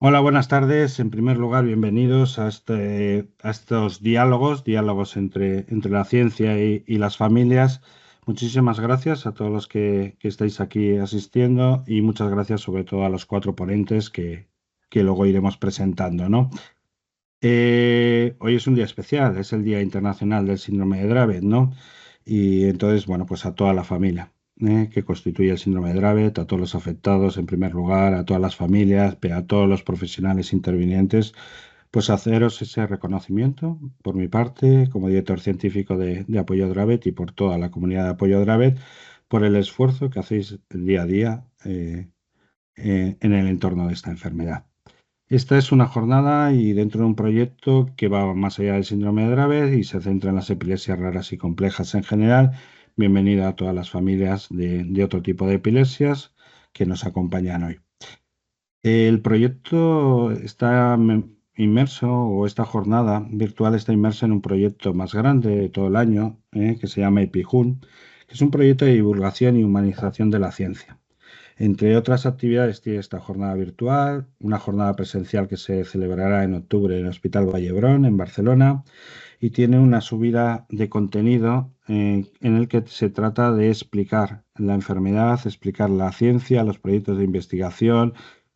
Hola, buenas tardes. En primer lugar, bienvenidos a estos diálogos entre la ciencia y las familias. Muchísimas gracias a todos los que estáis aquí asistiendo y muchas gracias sobre todo a los cuatro ponentes que luego iremos presentando, ¿no? Hoy es un día especial, es el Día Internacional del Síndrome de Dravet, ¿no? Y entonces, bueno, pues a toda la familia que constituye el síndrome de Dravet, a todos los afectados en primer lugar, a todas las familias, a todos los profesionales intervinientes, pues haceros ese reconocimiento por mi parte como director científico de Apoyo a Dravet y por toda la comunidad de Apoyo a Dravet por el esfuerzo que hacéis el día a día en el entorno de esta enfermedad. Esta es una jornada y dentro de un proyecto que va más allá del síndrome de Dravet y se centra en las epilepsias raras y complejas en general. Bienvenida a todas las familias de otro tipo de epilepsias que nos acompañan hoy. El proyecto está inmerso, o esta jornada virtual está inmersa en un proyecto más grande de todo el año, que se llama EpiHun, que es un proyecto de divulgación y humanización de la ciencia. Entre otras actividades tiene esta jornada virtual, una jornada presencial que se celebrará en octubre en el Hospital Vallebrón, en Barcelona, y tiene una subida de contenido en el que se trata de explicar la enfermedad, explicar la ciencia, los proyectos de investigación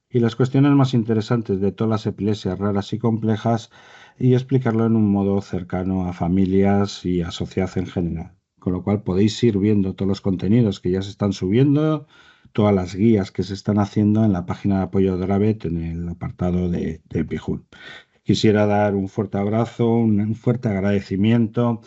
y las cuestiones más interesantes de todas las epilepsias raras y complejas y explicarlo en un modo cercano a familias y a sociedad en general. Con lo cual podéis ir viendo todos los contenidos que ya se están subiendo, todas las guías que se están haciendo en la página de apoyo de Dravet en el apartado de Pijul. Quisiera dar un fuerte abrazo, un fuerte agradecimiento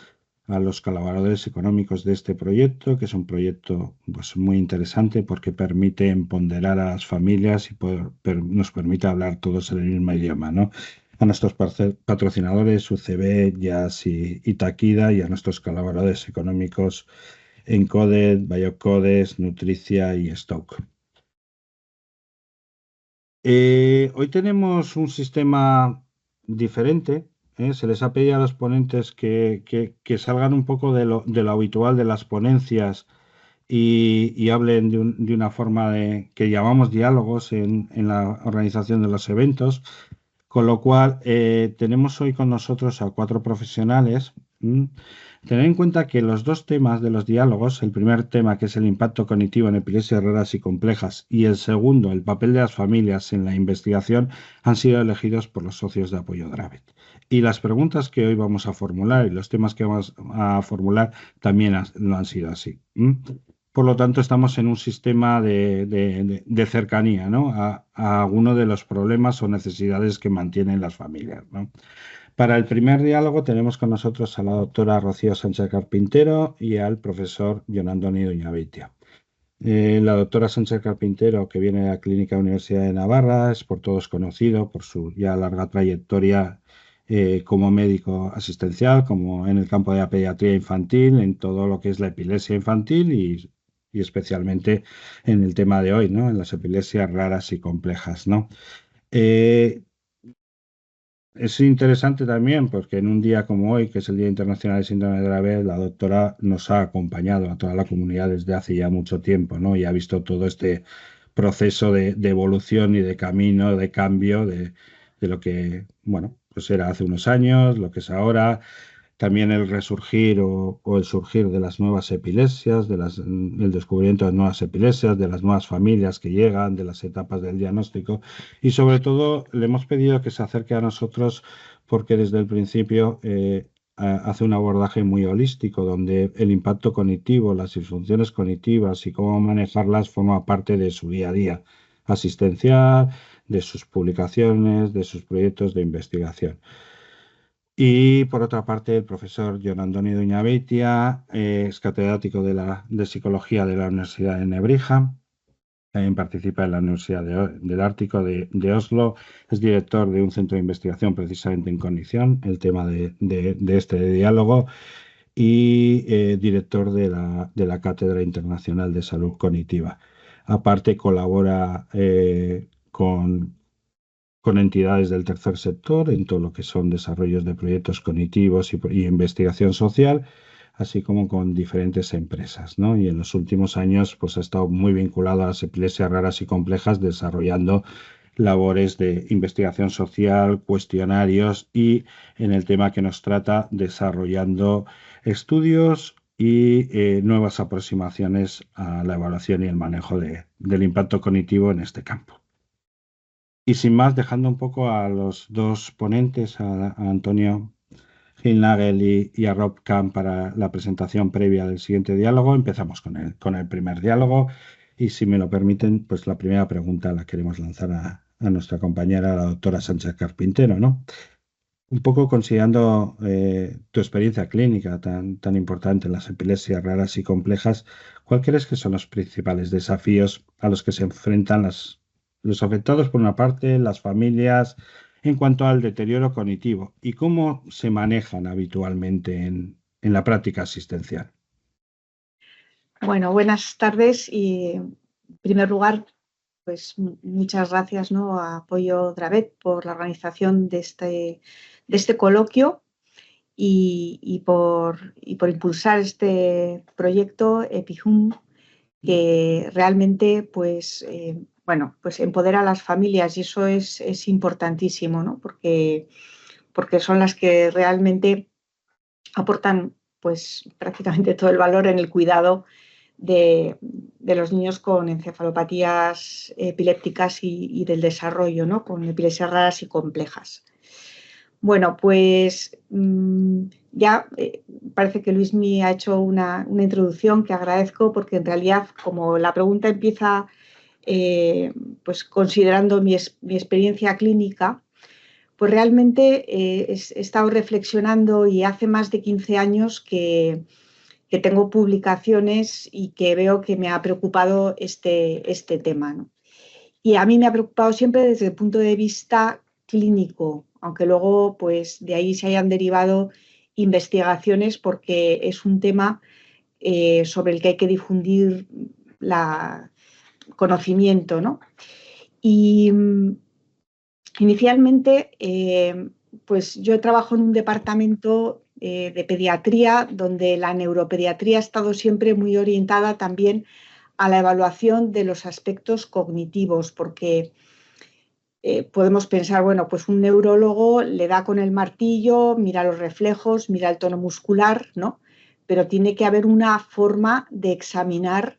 a los colaboradores económicos de este proyecto, que es un proyecto pues, muy interesante porque permite empoderar a las familias y nos permite hablar todos en el mismo idioma, ¿no? A nuestros patrocinadores, UCB, Jazz y Takida, y a nuestros colaboradores económicos Encoded, Biocodes, Nutricia y Stoke. Hoy tenemos un sistema diferente. Se les ha pedido a los ponentes que salgan un poco de lo habitual de las ponencias y hablen de una forma que llamamos diálogos en la organización de los eventos. Con lo cual, tenemos hoy con nosotros a cuatro profesionales. Tener en cuenta que los dos temas de los diálogos, el primer tema, que es el impacto cognitivo en epilepsias raras y complejas, y el segundo, el papel de las familias en la investigación, han sido elegidos por los socios de Apoyo Dravet. Y las preguntas que hoy vamos a formular y los temas que vamos a formular también lo han sido así. Por lo tanto, estamos en un sistema de cercanía, ¿no? a alguno de los problemas o necesidades que mantienen las familias, ¿no? Para el primer diálogo tenemos con nosotros a la doctora Rocío Sánchez Carpintero y al profesor John Antonio Uñavitia. La doctora Sánchez Carpintero, que viene de la Clínica Universidad de Navarra, es por todos conocido por su ya larga trayectoria como médico asistencial, como en el campo de la pediatría infantil, en todo lo que es la epilepsia infantil y especialmente en el tema de hoy, ¿no? En las epilepsias raras y complejas, ¿no? Eh, es interesante también porque en un día como hoy, que es el Día Internacional del Síndrome de Dravet, la doctora nos ha acompañado a toda la comunidad desde hace ya mucho tiempo, ¿no? Y ha visto todo este proceso de evolución y de camino, de cambio de lo que, bueno, pues era hace unos años, lo que es ahora, también el resurgir o el surgir de las nuevas epilepsias, el descubrimiento de nuevas epilepsias, de las nuevas familias que llegan, de las etapas del diagnóstico. Y sobre todo le hemos pedido que se acerque a nosotros porque desde el principio hace un abordaje muy holístico, donde el impacto cognitivo, las disfunciones cognitivas y cómo manejarlas forma parte de su día a día asistencial, de sus publicaciones, de sus proyectos de investigación. Y por otra parte, el profesor John Antonio Uñabeitia es catedrático de Psicología de la Universidad de Nebrija. También participa en la Universidad del Ártico de Oslo. Es director de un centro de investigación precisamente en cognición, el tema de este diálogo, y director de la Cátedra Internacional de Salud Cognitiva. Aparte, colabora con entidades del tercer sector en todo lo que son desarrollos de proyectos cognitivos y investigación social, así como con diferentes empresas, ¿no? Y en los últimos años pues ha estado muy vinculado a las epilepsias raras y complejas, desarrollando labores de investigación social, cuestionarios y en el tema que nos trata, desarrollando estudios y nuevas aproximaciones a la evaluación y el manejo del impacto cognitivo en este campo. Y sin más, dejando un poco a los dos ponentes, a Antonio Gilnagel y a Rob Kahn para la presentación previa del siguiente diálogo, empezamos con el primer diálogo. Y si me lo permiten, pues la primera pregunta la queremos lanzar a nuestra compañera, la doctora Sánchez Carpintero, ¿no? Un poco considerando tu experiencia clínica tan importante en las epilepsias raras y complejas, ¿cuál crees que son los principales desafíos a los que se enfrentan los afectados por una parte, las familias, en cuanto al deterioro cognitivo y cómo se manejan habitualmente en la práctica asistencial? Bueno, buenas tardes y en primer lugar, pues muchas gracias, ¿no?, a Apoyo Dravet por la organización de este coloquio y por impulsar este proyecto EpiHum, que realmente pues, pues empodera a las familias, y eso es importantísimo, ¿no?, porque son las que realmente aportan pues prácticamente todo el valor en el cuidado de los niños con encefalopatías epilépticas y del desarrollo, ¿no?, con epilepsias raras y complejas. Bueno, pues ya parece que Luismi ha hecho una introducción que agradezco, porque en realidad, como la pregunta empieza pues considerando mi experiencia clínica, pues realmente he estado reflexionando, y hace más de 15 años que tengo publicaciones y que veo que me ha preocupado este tema, ¿no? Y a mí me ha preocupado siempre desde el punto de vista clínico, aunque luego pues de ahí se hayan derivado investigaciones, porque es un tema sobre el que hay que difundir conocimiento, ¿no? Y inicialmente pues yo trabajo en un departamento de pediatría, donde la neuropediatría ha estado siempre muy orientada también a la evaluación de los aspectos cognitivos, porque podemos pensar, bueno, pues un neurólogo le da con el martillo, mira los reflejos, mira el tono muscular, ¿no? Pero tiene que haber una forma de examinar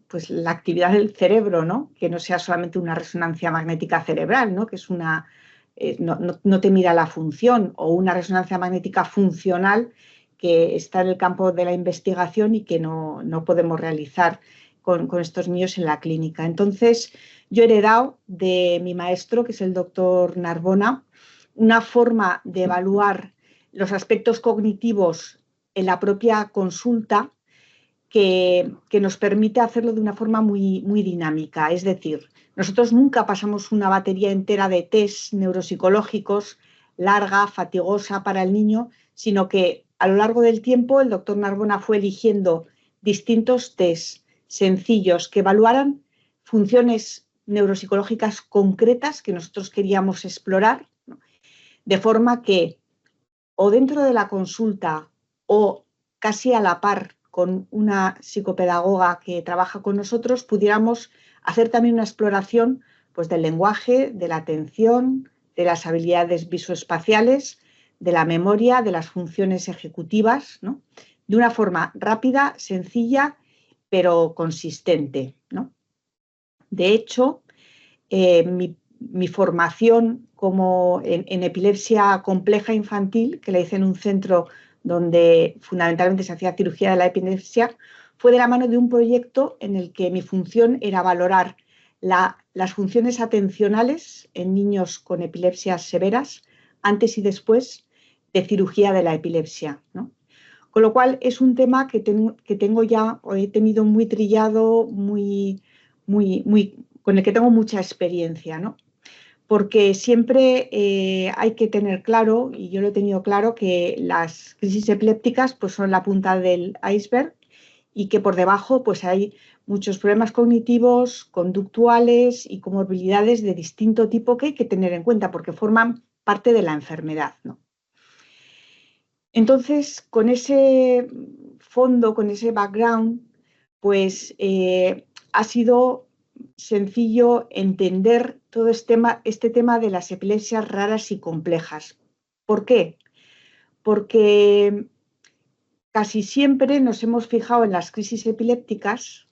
pues la actividad del cerebro, ¿no?, que no sea solamente una resonancia magnética cerebral, ¿no?, que es no te mira la función, o una resonancia magnética funcional que está en el campo de la investigación y que no podemos realizar con estos niños en la clínica. Entonces, yo he heredado de mi maestro, que es el doctor Narbona, una forma de evaluar los aspectos cognitivos en la propia consulta que nos permite hacerlo de una forma muy, muy dinámica. Es decir, nosotros nunca pasamos una batería entera de test neuropsicológicos larga, fatigosa para el niño, sino que a lo largo del tiempo el doctor Narbona fue eligiendo distintos test sencillos que evaluaran funciones neuropsicológicas concretas que nosotros queríamos explorar, ¿no?, de forma que o dentro de la consulta o casi a la par con una psicopedagoga que trabaja con nosotros, pudiéramos hacer también una exploración pues del lenguaje, de la atención, de las habilidades visoespaciales, de la memoria, de las funciones ejecutivas, ¿no?, de una forma rápida, sencilla, pero consistente, ¿no? De hecho, mi formación en epilepsia compleja infantil, que la hice en un centro donde fundamentalmente se hacía cirugía de la epilepsia, fue de la mano de un proyecto en el que mi función era valorar las funciones atencionales en niños con epilepsias severas antes y después de cirugía de la epilepsia, ¿no? Con lo cual es un tema que tengo ya, o he tenido muy trillado, con el que tengo mucha experiencia, ¿no? Porque siempre hay que tener claro, y yo lo he tenido claro, que las crisis epilépticas pues son la punta del iceberg, y que por debajo pues hay muchos problemas cognitivos, conductuales y comorbilidades de distinto tipo que hay que tener en cuenta, porque forman parte de la enfermedad, ¿no? Entonces, con ese fondo, con ese background, pues ha sido sencillo entender todo este tema de las epilepsias raras y complejas. ¿Por qué? Porque casi siempre nos hemos fijado en las crisis epilépticas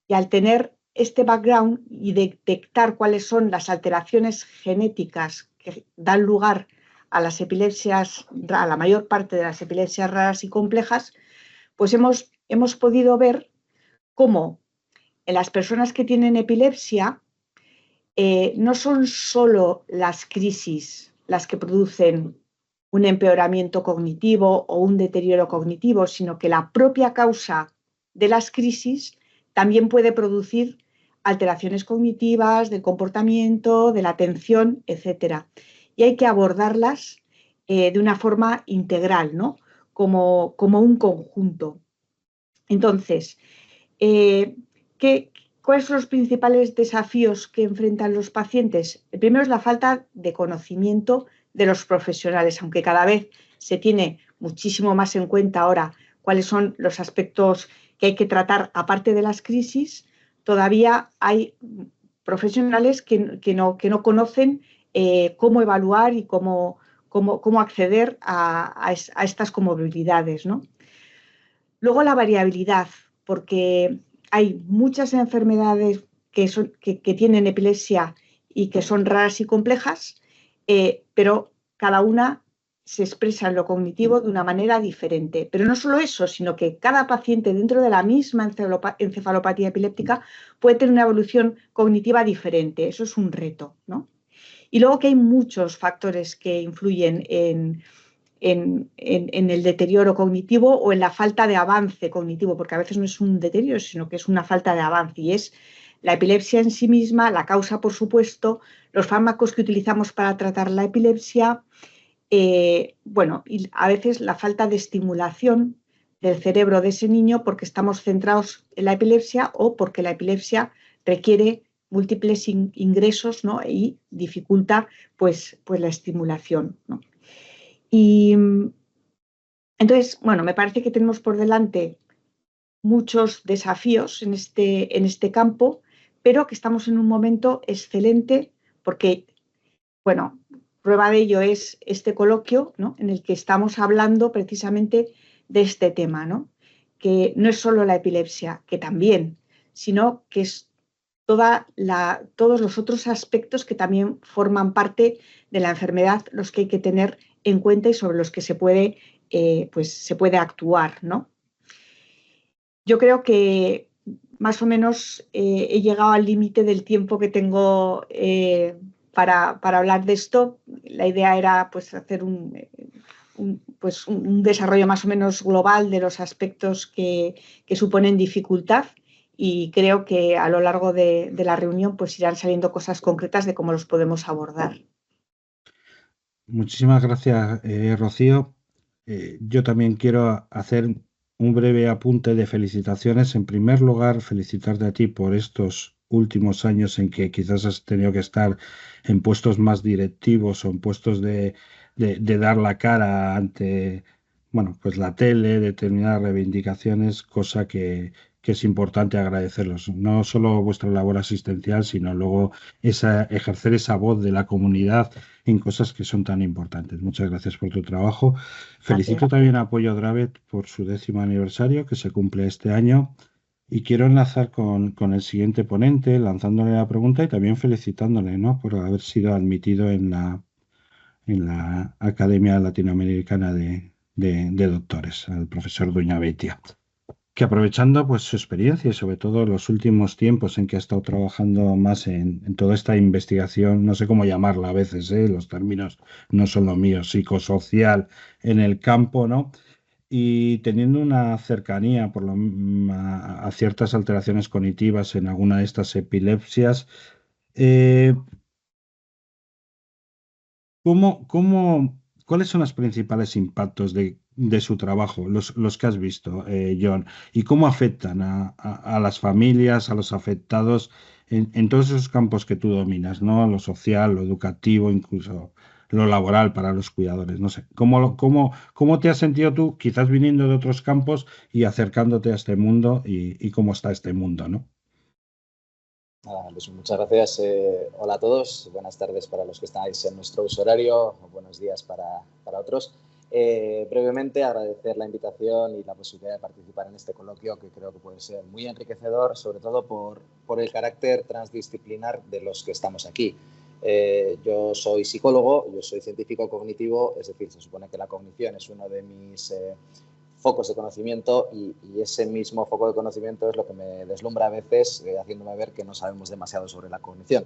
y al tener este background y detectar cuáles son las alteraciones genéticas que dan lugar a las epilepsias, a la mayor parte de las epilepsias raras y complejas, pues hemos podido ver cómo en las personas que tienen epilepsia no son solo las crisis las que producen un empeoramiento cognitivo o un deterioro cognitivo, sino que la propia causa de las crisis también puede producir alteraciones cognitivas, del comportamiento, de la atención, etcétera. Y hay que abordarlas de una forma integral, ¿no? Como un conjunto. Entonces, eh, ¿cuáles son los principales desafíos que enfrentan los pacientes? El primero es la falta de conocimiento de los profesionales, aunque cada vez se tiene muchísimo más en cuenta ahora cuáles son los aspectos que hay que tratar aparte de las crisis, todavía hay profesionales que no conocen cómo evaluar y cómo acceder a estas comorbilidades, ¿no? Luego la variabilidad, porque hay muchas enfermedades que tienen epilepsia y que son raras y complejas, pero cada una se expresa en lo cognitivo de una manera diferente. Pero no solo eso, sino que cada paciente dentro de la misma encefalopatía epiléptica puede tener una evolución cognitiva diferente. Eso es un reto, ¿no? Y luego que hay muchos factores que influyen en el deterioro cognitivo o en la falta de avance cognitivo, porque a veces no es un deterioro, sino que es una falta de avance. Y es la epilepsia en sí misma, la causa, por supuesto, los fármacos que utilizamos para tratar la epilepsia, bueno, y a veces la falta de estimulación del cerebro de ese niño porque estamos centrados en la epilepsia o porque la epilepsia requiere múltiples ingresos, ¿no? Y dificulta pues la estimulación, ¿no? Y entonces, bueno, me parece que tenemos por delante muchos desafíos en este campo, pero que estamos en un momento excelente porque, bueno, prueba de ello es este coloquio, ¿no? En el que estamos hablando precisamente de este tema, ¿no? Que no es solo la epilepsia, que también, sino que es todos los otros aspectos que también forman parte de la enfermedad, los que hay que tener en cuenta y sobre los que pues se puede actuar, ¿no? Yo creo que más o menos he llegado al límite del tiempo que tengo para hablar de esto. La idea era pues hacer pues, un desarrollo más o menos global de los aspectos que suponen dificultad y creo que a lo largo de la reunión pues irán saliendo cosas concretas de cómo los podemos abordar. Muchísimas gracias, Rocío. Yo también quiero hacer un breve apunte de felicitaciones. En primer lugar, felicitarte a ti por estos últimos años en que quizás has tenido que estar en puestos más directivos o en puestos de dar la cara ante, bueno, pues la tele, determinadas reivindicaciones, cosa que es importante agradecerlos. No solo vuestra labor asistencial, sino luego ejercer esa voz de la comunidad en cosas que son tan importantes. Muchas gracias por tu trabajo. Gracias. Felicito también a Apoyo Dravet por su 10º aniversario que se cumple este año y quiero enlazar con el siguiente ponente, lanzándole la pregunta y también felicitándole, ¿no? Por haber sido admitido en la Academia Latinoamericana de Doctores, al profesor Duña Beitia, que aprovechando pues su experiencia y sobre todo los últimos tiempos en que ha estado trabajando más en toda esta investigación, no sé cómo llamarla a veces, los términos no son los míos, psicosocial en el campo, ¿no? Y teniendo una cercanía a ciertas alteraciones cognitivas en alguna de estas epilepsias, eh, ¿cuáles son los principales impactos de su trabajo, los que has visto, John? ¿Y cómo afectan a las familias, a los afectados en todos esos campos que tú dominas, ¿no? Lo social, lo educativo, incluso lo laboral para los cuidadores. No sé, ¿cómo te has sentido tú, quizás viniendo de otros campos y acercándote a este mundo y cómo está este mundo, ¿no? Pues muchas gracias. Hola a todos. Buenas tardes para los que estáis en nuestro uso horario. Buenos días para otros. Brevemente, agradecer la invitación y la posibilidad de participar en este coloquio, que creo que puede ser muy enriquecedor, sobre todo por el carácter transdisciplinar de los que estamos aquí. Yo soy psicólogo, yo soy científico cognitivo, es decir, se supone que la cognición es uno de mis focos de conocimiento y ese mismo foco de conocimiento es lo que me deslumbra a veces, haciéndome ver que no sabemos demasiado sobre la cognición.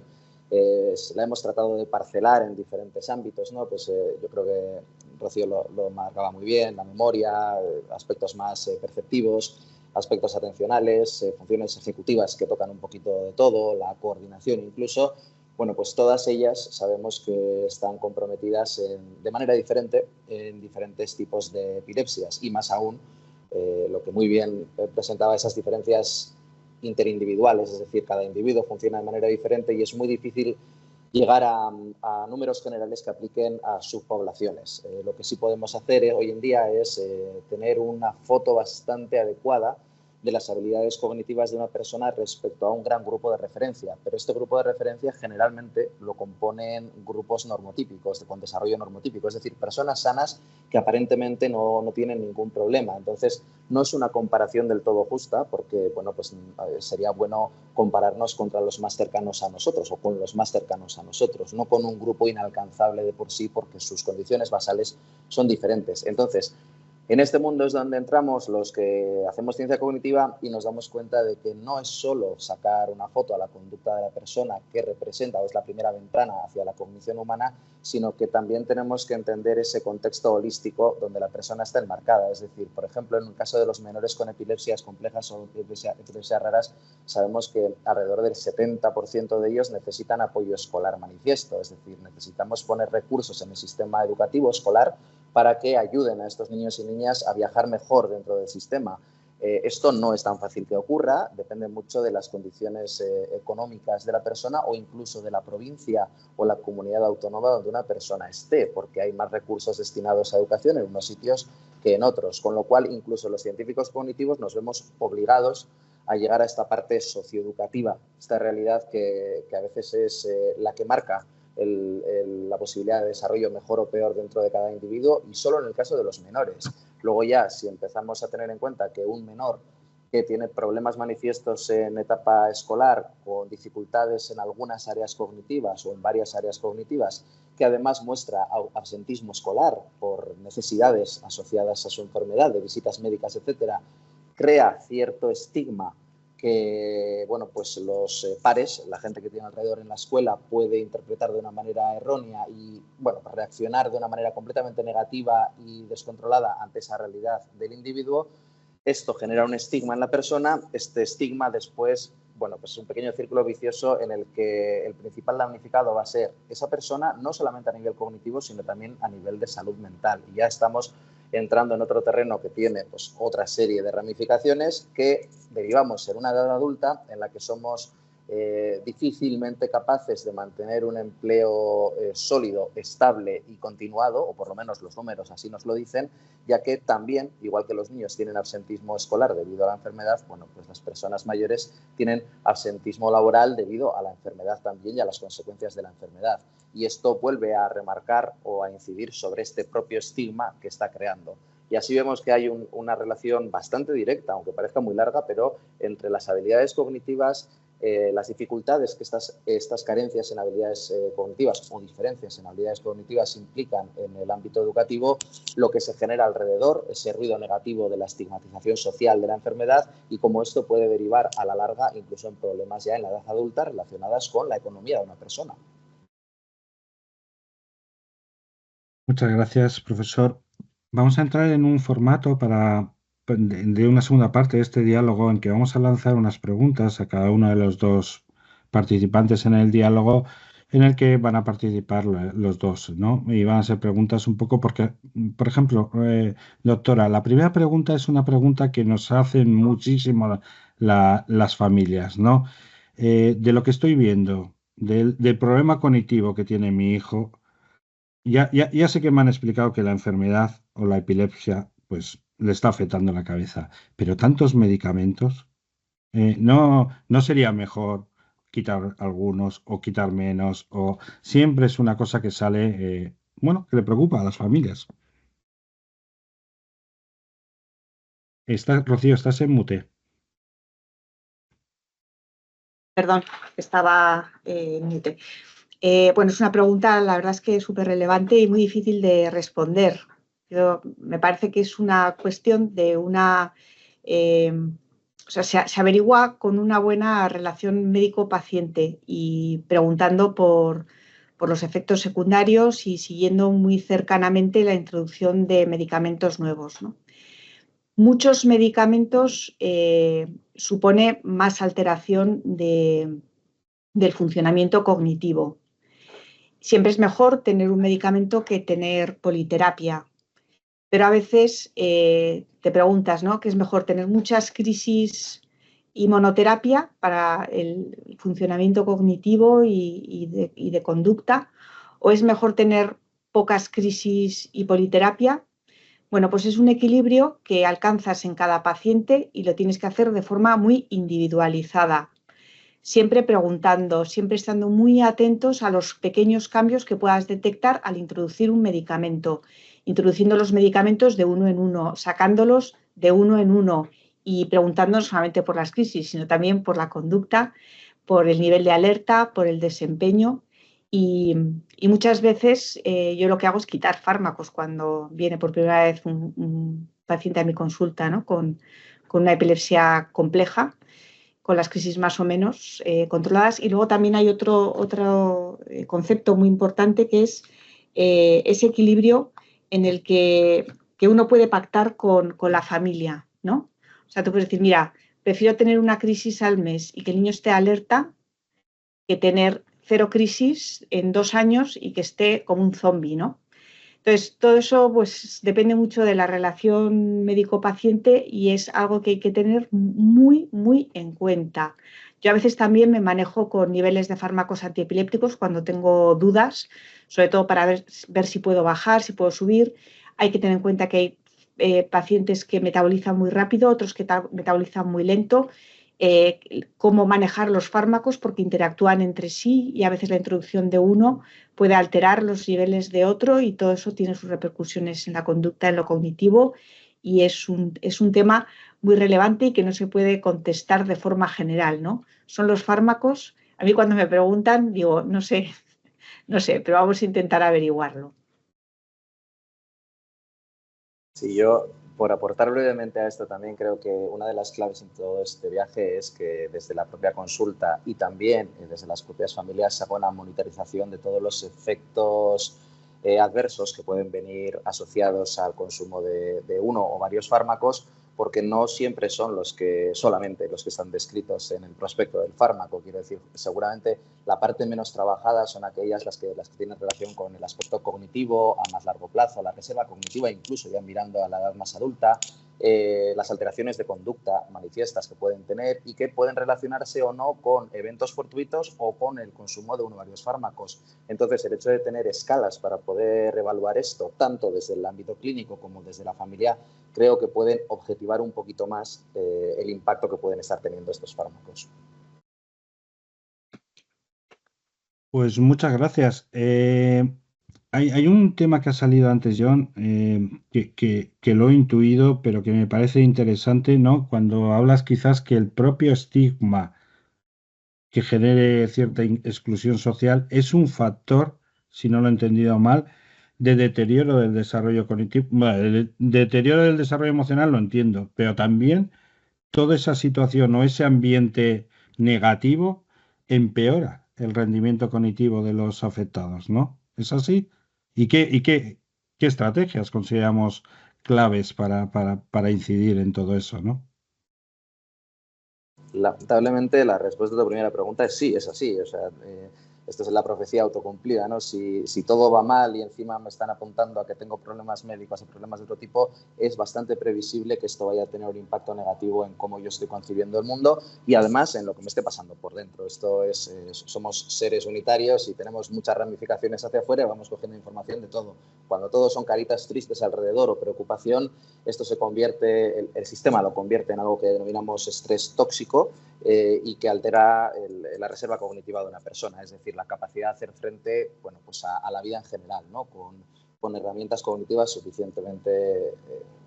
La hemos tratado de parcelar en diferentes ámbitos, ¿no? Pues yo creo que Rocío lo marcaba muy bien, la memoria, aspectos más perceptivos, aspectos atencionales, funciones ejecutivas que tocan un poquito de todo, la coordinación incluso. Bueno, pues todas ellas sabemos que están comprometidas de manera diferente en diferentes tipos de epilepsias y más aún lo que muy bien presentaba esas diferencias interindividuales, es decir, cada individuo funciona de manera diferente y es muy difícil llegar a números generales que apliquen a subpoblaciones. Lo que sí podemos hacer hoy en día es tener una foto bastante adecuada de las habilidades cognitivas de una persona respecto a un gran grupo de referencia, pero este grupo de referencia generalmente lo componen grupos normotípicos, con desarrollo normotípico, es decir, personas sanas que aparentemente no tienen ningún problema. Entonces, no es una comparación del todo justa, porque bueno, pues sería bueno compararnos contra los más cercanos a nosotros o con los más cercanos a nosotros, no con un grupo inalcanzable de por sí, porque sus condiciones basales son diferentes. Entonces, en este mundo es donde entramos los que hacemos ciencia cognitiva y nos damos cuenta de que no es solo sacar una foto a la conducta de la persona que representa o es la primera ventana hacia la cognición humana, sino que también tenemos que entender ese contexto holístico donde la persona está enmarcada. Es decir, por ejemplo, en el caso de los menores con epilepsias complejas o epilepsias raras, sabemos que alrededor del 70% de ellos necesitan apoyo escolar manifiesto. Es decir, necesitamos poner recursos en el sistema educativo escolar para que ayuden a estos niños y niñas a viajar mejor dentro del sistema. Esto no es tan fácil que ocurra, depende mucho de las condiciones económicas de la persona o incluso de la provincia o la comunidad autónoma donde una persona esté, porque hay más recursos destinados a educación en unos sitios que en otros, con lo cual incluso los científicos cognitivos nos vemos obligados a llegar a esta parte socioeducativa, esta realidad que a veces es la que marca la posibilidad de desarrollo mejor o peor dentro de cada individuo y solo en el caso de los menores. Luego ya, si empezamos a tener en cuenta que un menor que tiene problemas manifiestos en etapa escolar, con dificultades en algunas áreas cognitivas o en varias áreas cognitivas, que además muestra absentismo escolar por necesidades asociadas a su enfermedad, de visitas médicas, etcétera, crea cierto estigma que bueno, pues los pares, la gente que tiene alrededor en la escuela, puede interpretar de una manera errónea y bueno, reaccionar de una manera completamente negativa y descontrolada ante esa realidad del individuo. Esto genera un estigma en la persona. Este estigma después, bueno, pues es un pequeño círculo vicioso en el que el principal damnificado va a ser esa persona, no solamente a nivel cognitivo, sino también a nivel de salud mental. Y ya estamos entrando en otro terreno que tiene pues otra serie de ramificaciones que derivamos en una edad adulta en la que somos difícilmente capaces de mantener un empleo sólido, estable y continuado, o por lo menos los números así nos lo dicen, ya que también, igual que los niños tienen absentismo escolar debido a la enfermedad, bueno, pues las personas mayores tienen absentismo laboral debido a la enfermedad también y a las consecuencias de la enfermedad. Y esto vuelve a remarcar o a incidir sobre este propio estigma que está creando. Y así vemos que hay una relación bastante directa, aunque parezca muy larga, pero entre las habilidades cognitivas, las dificultades que estas carencias en habilidades cognitivas o diferencias en habilidades cognitivas implican en el ámbito educativo, lo que se genera alrededor, ese ruido negativo de la estigmatización social de la enfermedad y cómo esto puede derivar a la larga incluso en problemas ya en la edad adulta relacionadas con la economía de una persona. Muchas gracias, profesor. Vamos a entrar en un formato de una segunda parte de este diálogo en que vamos a lanzar unas preguntas a cada uno de los dos participantes en el diálogo, en el que van a participar los dos, ¿no? Y van a ser preguntas un poco porque, por ejemplo, doctora, la primera pregunta es una pregunta que nos hacen muchísimo las familias, ¿no? De lo que estoy viendo, del problema cognitivo que tiene mi hijo. Ya sé que me han explicado que la enfermedad o la epilepsia, pues, le está afectando la cabeza, pero tantos medicamentos, ¿no sería mejor quitar algunos o quitar menos, o siempre es una cosa que sale, bueno, que le preocupa a las familias. Rocío, estás en mute. Perdón, estaba en mute. Bueno, es una pregunta, la verdad es que es súper relevante y muy difícil de responder. Me parece que es una cuestión de una... o sea, se averigua con una buena relación médico-paciente y preguntando por los efectos secundarios y siguiendo muy cercanamente la introducción de medicamentos nuevos, ¿no? Muchos medicamentos supone más alteración del funcionamiento cognitivo. Siempre es mejor tener un medicamento que tener politerapia, pero a veces te preguntas, ¿no? ¿Qué es mejor tener muchas crisis y monoterapia para el funcionamiento cognitivo y de conducta? ¿O es mejor tener pocas crisis y politerapia? Bueno, pues es un equilibrio que alcanzas en cada paciente y lo tienes que hacer de forma muy individualizada. Siempre preguntando, siempre estando muy atentos a los pequeños cambios que puedas detectar al introducir un medicamento, introduciendo los medicamentos de uno en uno, sacándolos de uno en uno y preguntando no solamente por las crisis, sino también por la conducta, por el nivel de alerta, por el desempeño. Y muchas veces yo lo que hago es quitar fármacos cuando viene por primera vez un paciente a mi consulta, ¿no? con una epilepsia compleja, con las crisis más o menos controladas. Y luego también hay otro concepto muy importante que es ese equilibrio en el que uno puede pactar con la familia, ¿no? O sea, tú puedes decir, mira, prefiero tener una crisis al mes y que el niño esté alerta que tener 0 crisis en 2 años y que esté como un zombie, ¿no? Entonces, todo eso pues, depende mucho de la relación médico-paciente y es algo que hay que tener muy, muy en cuenta. Yo a veces también me manejo con niveles de fármacos antiepilépticos cuando tengo dudas, sobre todo para ver si puedo bajar, si puedo subir. Hay que tener en cuenta que hay pacientes que metabolizan muy rápido, otros que metabolizan muy lento. Cómo manejar los fármacos porque interactúan entre sí y a veces la introducción de uno puede alterar los niveles de otro y todo eso tiene sus repercusiones en la conducta, en lo cognitivo y es un tema muy relevante y que no se puede contestar de forma general, ¿no? Son los fármacos. A mí cuando me preguntan digo, no sé, no sé, pero vamos a intentar averiguarlo. Sí, yo, por aportar brevemente a esto, también creo que una de las claves en todo este viaje es que desde la propia consulta y también desde las propias familias se haga una monitorización de todos los efectos adversos que pueden venir asociados al consumo de uno o varios fármacos, porque no siempre son solamente los que están descritos en el prospecto del fármaco. Quiero decir, seguramente la parte menos trabajada son aquellas las que tienen relación con el aspecto cognitivo a más largo plazo, la reserva cognitiva, incluso ya mirando a la edad más adulta, las alteraciones de conducta manifiestas que pueden tener y que pueden relacionarse o no con eventos fortuitos o con el consumo de uno o varios fármacos. Entonces, el hecho de tener escalas para poder evaluar esto, tanto desde el ámbito clínico como desde la familia, creo que pueden objetivar un poquito más el impacto que pueden estar teniendo estos fármacos. Pues muchas gracias. Hay un tema que ha salido antes, John, que lo he intuido, pero que me parece interesante, ¿no? Cuando hablas quizás que el propio estigma que genere cierta exclusión social es un factor, si no lo he entendido mal, de deterioro del desarrollo cognitivo. Bueno, el deterioro del desarrollo emocional lo entiendo, pero también toda esa situación o ese ambiente negativo empeora el rendimiento cognitivo de los afectados, ¿no? ¿Es así? ¿Qué estrategias consideramos claves para incidir en todo eso, ¿no? Lamentablemente, la respuesta a tu primera pregunta es sí, es así. O sea, esto es la profecía autocumplida, ¿no? Si todo va mal y encima me están apuntando a que tengo problemas médicos o problemas de otro tipo, es bastante previsible que esto vaya a tener un impacto negativo en cómo yo estoy concibiendo el mundo y además en lo que me esté pasando por dentro. Somos seres unitarios y tenemos muchas ramificaciones hacia afuera y vamos cogiendo información de todo. Cuando todos son caritas tristes alrededor o preocupación, esto se convierte, el sistema lo convierte en algo que denominamos estrés tóxico y que altera la reserva cognitiva de una persona, es decir, la capacidad de hacer frente, bueno, pues a la vida en general, ¿no? Con herramientas cognitivas suficientemente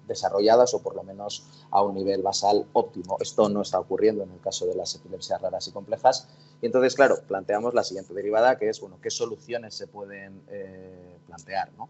desarrolladas o por lo menos a un nivel basal óptimo. Esto no está ocurriendo en el caso de las epilepsias raras y complejas. Y entonces, claro, planteamos la siguiente derivada, que es, bueno, ¿qué soluciones se pueden plantear, ¿no?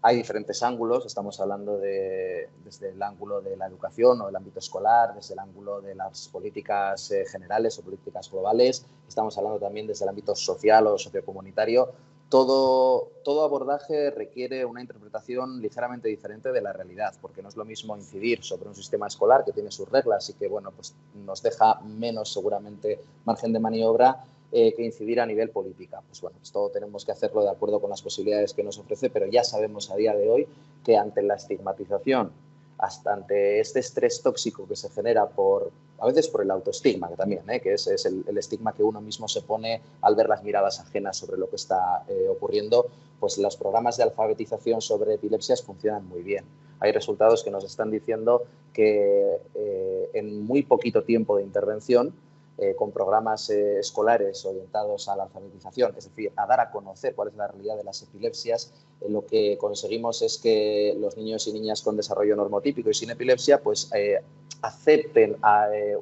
Hay diferentes ángulos, estamos hablando desde el ángulo de la educación o del ámbito escolar, desde el ángulo de las políticas generales o políticas globales, estamos hablando también desde el ámbito social o sociocomunitario. Todo abordaje requiere una interpretación ligeramente diferente de la realidad, porque no es lo mismo incidir sobre un sistema escolar que tiene sus reglas y que, bueno, pues nos deja menos seguramente margen de maniobra que incidir a nivel política. Pues bueno, pues todo tenemos que hacerlo de acuerdo con las posibilidades que nos ofrece, pero ya sabemos a día de hoy que ante la estigmatización, hasta ante este estrés tóxico que se genera a veces por el autoestigma, que también, que es el estigma que uno mismo se pone al ver las miradas ajenas sobre lo que está ocurriendo, pues los programas de alfabetización sobre epilepsias funcionan muy bien. Hay resultados que nos están diciendo que en muy poquito tiempo de intervención, con programas escolares orientados a la alfabetización, es decir, a dar a conocer cuál es la realidad de las epilepsias, lo que conseguimos es que los niños y niñas con desarrollo normotípico y sin epilepsia pues acepten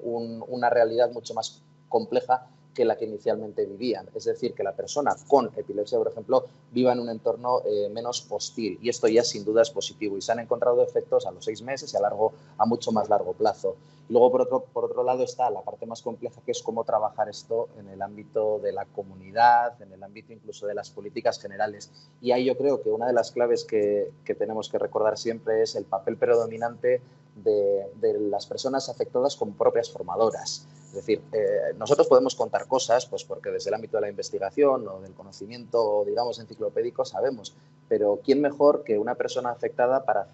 una realidad mucho más compleja que la que inicialmente vivían. Es decir, que la persona con epilepsia, por ejemplo, viva en un entorno menos hostil. Y esto ya sin duda es positivo. Y se han encontrado efectos a los 6 meses y a mucho más largo plazo. Y luego, por otro lado, está la parte más compleja, que es cómo trabajar esto en el ámbito de la comunidad, en el ámbito incluso de las políticas generales. Y ahí yo creo que una de las claves que tenemos que recordar siempre es el papel predominante de las personas afectadas como propias formadoras. Es decir, nosotros podemos contar cosas, pues porque desde el ámbito de la investigación o del conocimiento, digamos, enciclopédico sabemos, pero ¿quién mejor que una persona afectada para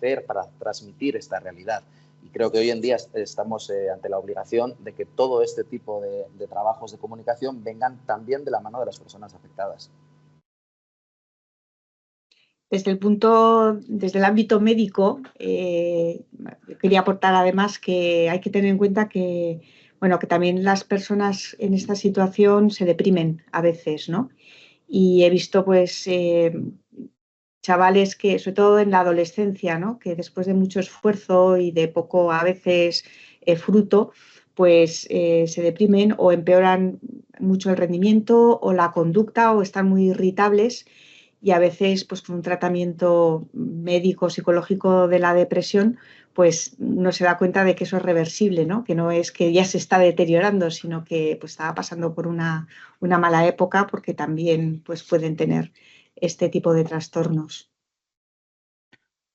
transmitir esta realidad? Y creo que hoy en día estamos ante la obligación de que todo este tipo de trabajos de comunicación vengan también de la mano de las personas afectadas. Desde el ámbito médico, quería aportar además que hay que tener en cuenta que, bueno, que también las personas en esta situación se deprimen a veces, ¿no? Y he visto, pues, chavales que, sobre todo en la adolescencia, ¿no? Que después de mucho esfuerzo y de poco, a veces, fruto, pues se deprimen o empeoran mucho el rendimiento o la conducta o están muy irritables. Y a veces, pues con un tratamiento médico, psicológico de la depresión, pues no se da cuenta de que eso es reversible, ¿no? Que no es que ya se está deteriorando, sino que pues estaba pasando por una mala época, porque también pues pueden tener este tipo de trastornos.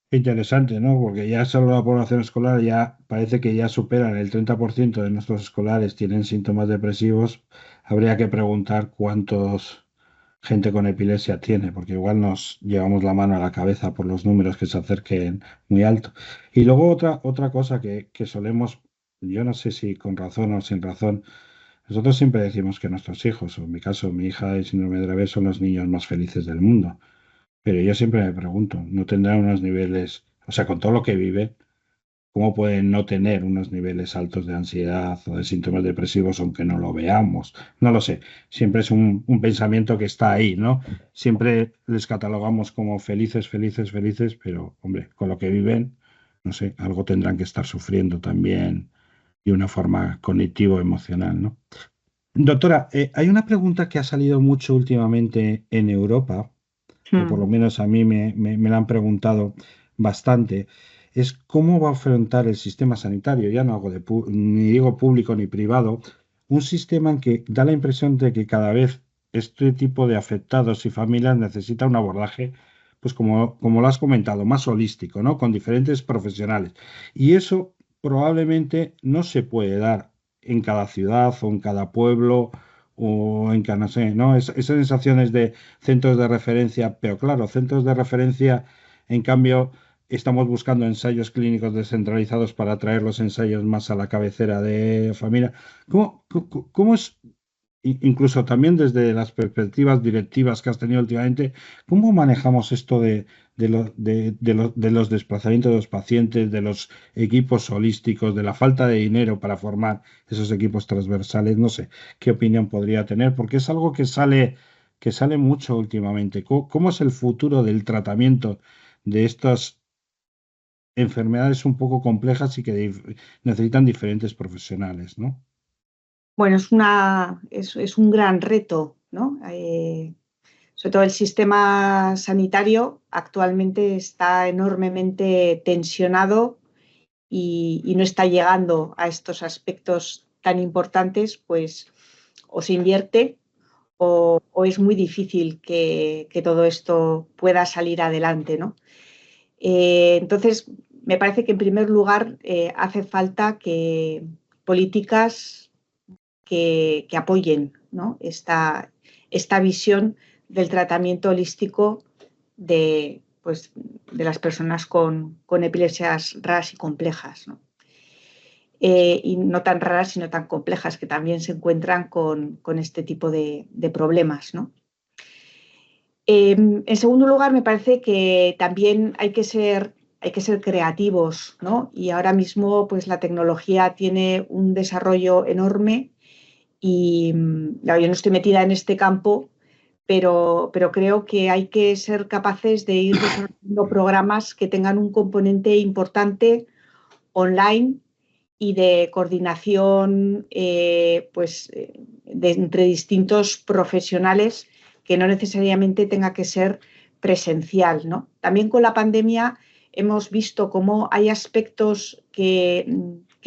Interesante, ¿no? Porque ya solo la población escolar ya parece que ya superan el 30% de nuestros escolares tienen síntomas depresivos. Habría que preguntar cuántos gente con epilepsia tiene, porque igual nos llevamos la mano a la cabeza por los números que se acerquen muy alto. Y luego otra cosa que solemos, yo no sé si con razón o sin razón, nosotros siempre decimos que nuestros hijos, o en mi caso mi hija de síndrome de Dravet, son los niños más felices del mundo. Pero yo siempre me pregunto, ¿no tendrán unos niveles, o sea, con todo lo que vive, cómo pueden no tener unos niveles altos de ansiedad o de síntomas depresivos aunque no lo veamos? No lo sé. Siempre es un pensamiento que está ahí, ¿no? Siempre les catalogamos como felices, felices, felices, pero, hombre, con lo que viven, no sé, algo tendrán que estar sufriendo también de una forma cognitivo-emocional, ¿no? Doctora, hay una pregunta que ha salido mucho últimamente en Europa, o por lo menos a mí me la han preguntado bastante, es cómo va a afrontar el sistema sanitario, ya no hago ni digo público ni privado, un sistema en que da la impresión de que cada vez este tipo de afectados y familias necesita un abordaje, pues como lo has comentado, más holístico, ¿no? Con diferentes profesionales. Y eso probablemente no se puede dar en cada ciudad o en cada pueblo o encarnación, ¿no? Esas sensaciones de centros de referencia, pero claro, centros de referencia, en cambio, estamos buscando ensayos clínicos descentralizados para traer los ensayos más a la cabecera de familia. ¿Cómo es, incluso también desde las perspectivas directivas que has tenido últimamente, cómo manejamos esto de los desplazamientos de los pacientes, de los equipos holísticos, de la falta de dinero para formar esos equipos transversales? No sé qué opinión podría tener, porque es algo que sale mucho últimamente. ¿Cómo es el futuro del tratamiento de estas enfermedades un poco complejas y que necesitan diferentes profesionales, ¿no? Bueno, es un gran reto, ¿no? Sobre todo el sistema sanitario actualmente está enormemente tensionado y no está llegando a estos aspectos tan importantes, pues o se invierte o es muy difícil que todo esto pueda salir adelante, ¿no? Entonces, me parece que en primer lugar hace falta que políticas que apoyen, ¿no? esta visión del tratamiento holístico pues, de las personas con epilepsias raras y complejas, ¿no? Y no tan raras, sino tan complejas, que también se encuentran con este tipo de problemas, ¿no? En segundo lugar, me parece que también hay que ser creativos, ¿no? Y ahora mismo, pues la tecnología tiene un desarrollo enorme y claro, yo no estoy metida en este campo, pero creo que hay que ser capaces de ir desarrollando programas que tengan un componente importante online y de coordinación entre distintos profesionales, que no necesariamente tenga que ser presencial, ¿no? También con la pandemia hemos visto cómo hay aspectos que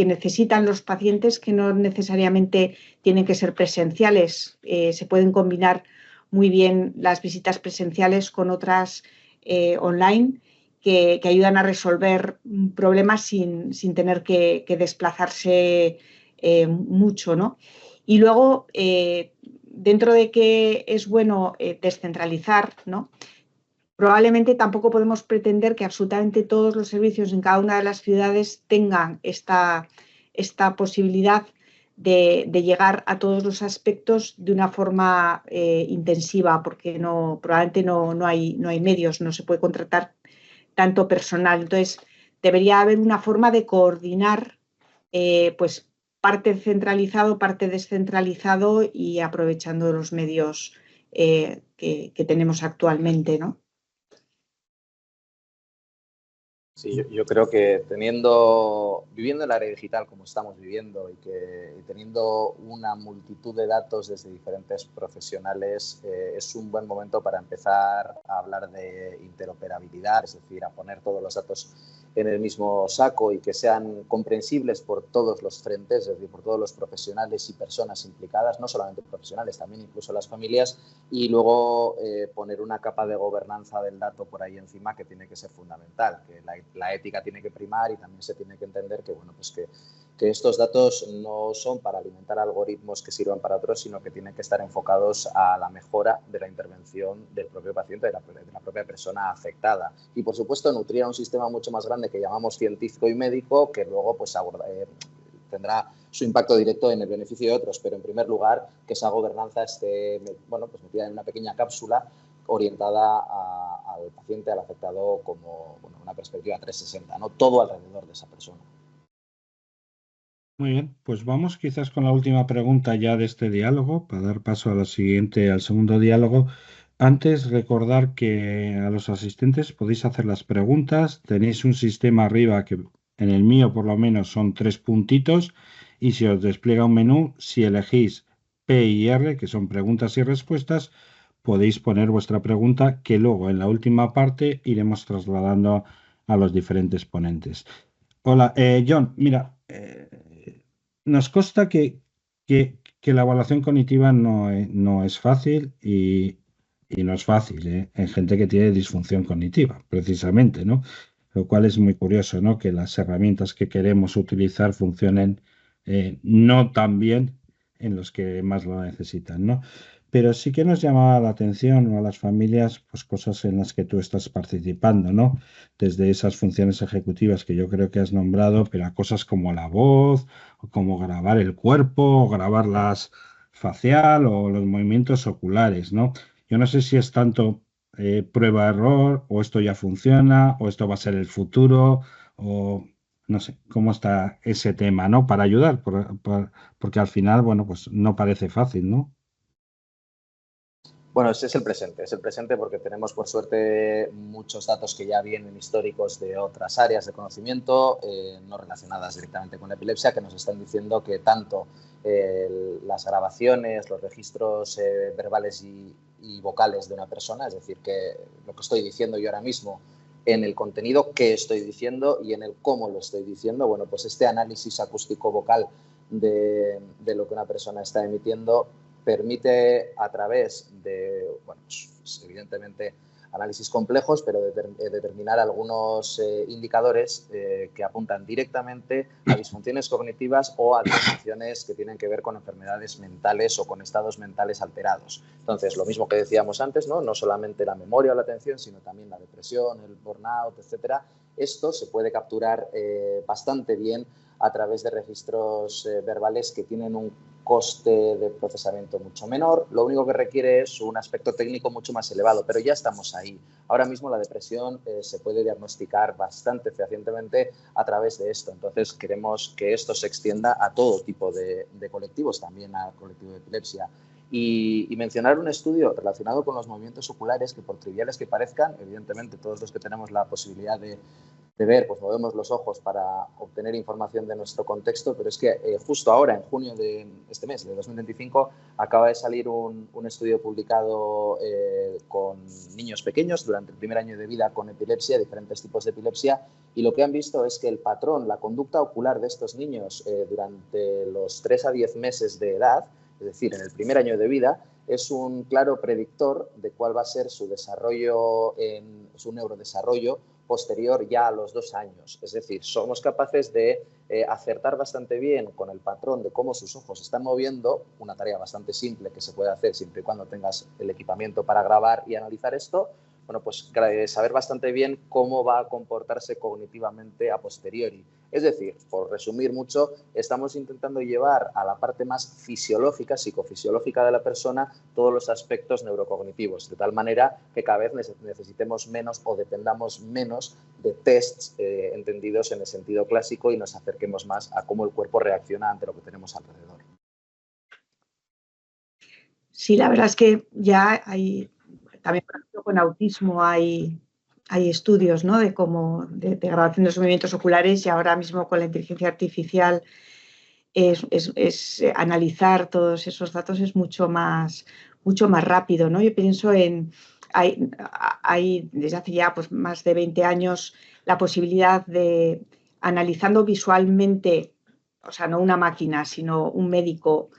necesitan los pacientes que no necesariamente tienen que ser presenciales. Se pueden combinar muy bien las visitas presenciales con otras online que ayudan a resolver problemas sin tener que desplazarse mucho, ¿no? Y luego, dentro de que es bueno descentralizar, ¿no? Probablemente tampoco podemos pretender que absolutamente todos los servicios en cada una de las ciudades tengan esta posibilidad de llegar a todos los aspectos de una forma intensiva, porque probablemente no hay medios, no se puede contratar tanto personal. Entonces, debería haber una forma de coordinar pues parte centralizado, parte descentralizado y aprovechando los medios que tenemos actualmente, ¿no? Sí, yo creo que viviendo en la era digital como estamos viviendo y teniendo una multitud de datos desde diferentes profesionales, es un buen momento para empezar a hablar de interoperabilidad, es decir, a poner todos los datos en el mismo saco y que sean comprensibles por todos los frentes, es decir, por todos los profesionales y personas implicadas, no solamente profesionales, también incluso las familias, y luego poner una capa de gobernanza del dato por ahí encima que tiene que ser fundamental, que la ética tiene que primar y también se tiene que entender que, bueno, pues que estos datos no son para alimentar algoritmos que sirvan para otros, sino que tienen que estar enfocados a la mejora de la intervención del propio paciente, de la propia persona afectada. Y, por supuesto, nutrir a un sistema mucho más grande que llamamos científico y médico, que luego pues tendrá su impacto directo en el beneficio de otros, pero en primer lugar que esa gobernanza esté pues metida en una pequeña cápsula orientada al paciente, al afectado, como una perspectiva 360, ¿no? Todo alrededor de esa persona. Muy bien, pues vamos quizás con la última pregunta ya de este diálogo, para dar paso a la siguiente, al segundo diálogo. Antes, recordar que a los asistentes podéis hacer las preguntas. Tenéis un sistema arriba que en el mío por lo menos son 3 puntitos y se os despliega un menú. Si elegís P y R, que son preguntas y respuestas, podéis poner vuestra pregunta que luego en la última parte iremos trasladando a los diferentes ponentes. Hola, John, mira, nos consta que la evaluación cognitiva no es fácil y no es fácil, ¿eh? En gente que tiene disfunción cognitiva, precisamente, ¿no? Lo cual es muy curioso, ¿no? Que las herramientas que queremos utilizar funcionen no tan bien en los que más lo necesitan, ¿no? Pero sí que nos llamaba la atención, ¿no?, a las familias, pues cosas en las que tú estás participando, ¿no? Desde esas funciones ejecutivas que yo creo que has nombrado, pero a cosas como la voz, o como grabar el cuerpo, o grabar las facial o los movimientos oculares, ¿no? Yo no sé si es tanto prueba-error, o esto ya funciona, o esto va a ser el futuro, o no sé cómo está ese tema, ¿no? Para ayudar, porque al final, bueno, pues no parece fácil, ¿no? Bueno, ese es el presente porque tenemos por suerte muchos datos que ya vienen históricos de otras áreas de conocimiento no relacionadas directamente con la epilepsia, que nos están diciendo que tanto las grabaciones, los registros verbales y vocales de una persona, es decir, que lo que estoy diciendo yo ahora mismo, en el contenido que estoy diciendo y en el cómo lo estoy diciendo, bueno, pues este análisis acústico vocal de lo que una persona está emitiendo permite, a través de, bueno, pues, evidentemente análisis complejos, pero determinar algunos indicadores que apuntan directamente a disfunciones cognitivas o a disfunciones que tienen que ver con enfermedades mentales o con estados mentales alterados. Entonces, lo mismo que decíamos antes, ¿no? No solamente la memoria o la atención, sino también la depresión, el burnout, etcétera. Esto se puede capturar bastante bien a través de registros verbales que tienen un coste de procesamiento mucho menor. Lo único que requiere es un aspecto técnico mucho más elevado, pero ya estamos ahí. Ahora mismo la depresión se puede diagnosticar bastante fehacientemente a través de esto. Entonces queremos que esto se extienda a todo tipo de colectivos, también al colectivo de epilepsia. Y mencionar un estudio relacionado con los movimientos oculares que, por triviales que parezcan, evidentemente todos los que tenemos la posibilidad de ver, pues movemos los ojos para obtener información de nuestro contexto, pero es que justo ahora, en junio de este mes, de 2025, acaba de salir un estudio publicado con niños pequeños durante el primer año de vida con epilepsia, diferentes tipos de epilepsia, y lo que han visto es que el patrón, la conducta ocular de estos niños durante los 3 a 10 meses de edad, es decir, en el primer año de vida, es un claro predictor de cuál va a ser su desarrollo, su neurodesarrollo posterior ya a los 2 años. Es decir, somos capaces de acertar bastante bien con el patrón de cómo sus ojos se están moviendo, una tarea bastante simple que se puede hacer siempre y cuando tengas el equipamiento para grabar y analizar esto. Bueno, pues saber bastante bien cómo va a comportarse cognitivamente a posteriori. Es decir, por resumir mucho, estamos intentando llevar a la parte más fisiológica, psicofisiológica de la persona, todos los aspectos neurocognitivos, de tal manera que cada vez necesitemos menos o dependamos menos de tests entendidos en el sentido clásico y nos acerquemos más a cómo el cuerpo reacciona ante lo que tenemos alrededor. Sí, la verdad es que ya hay, también por ejemplo con autismo hay estudios, ¿no?, de cómo de grabación de los movimientos oculares, y ahora mismo con la inteligencia artificial analizar todos esos datos es mucho más rápido, ¿no? Yo pienso en hay desde hace ya pues más de 20 años la posibilidad de, analizando visualmente, o sea, no una máquina, sino un médico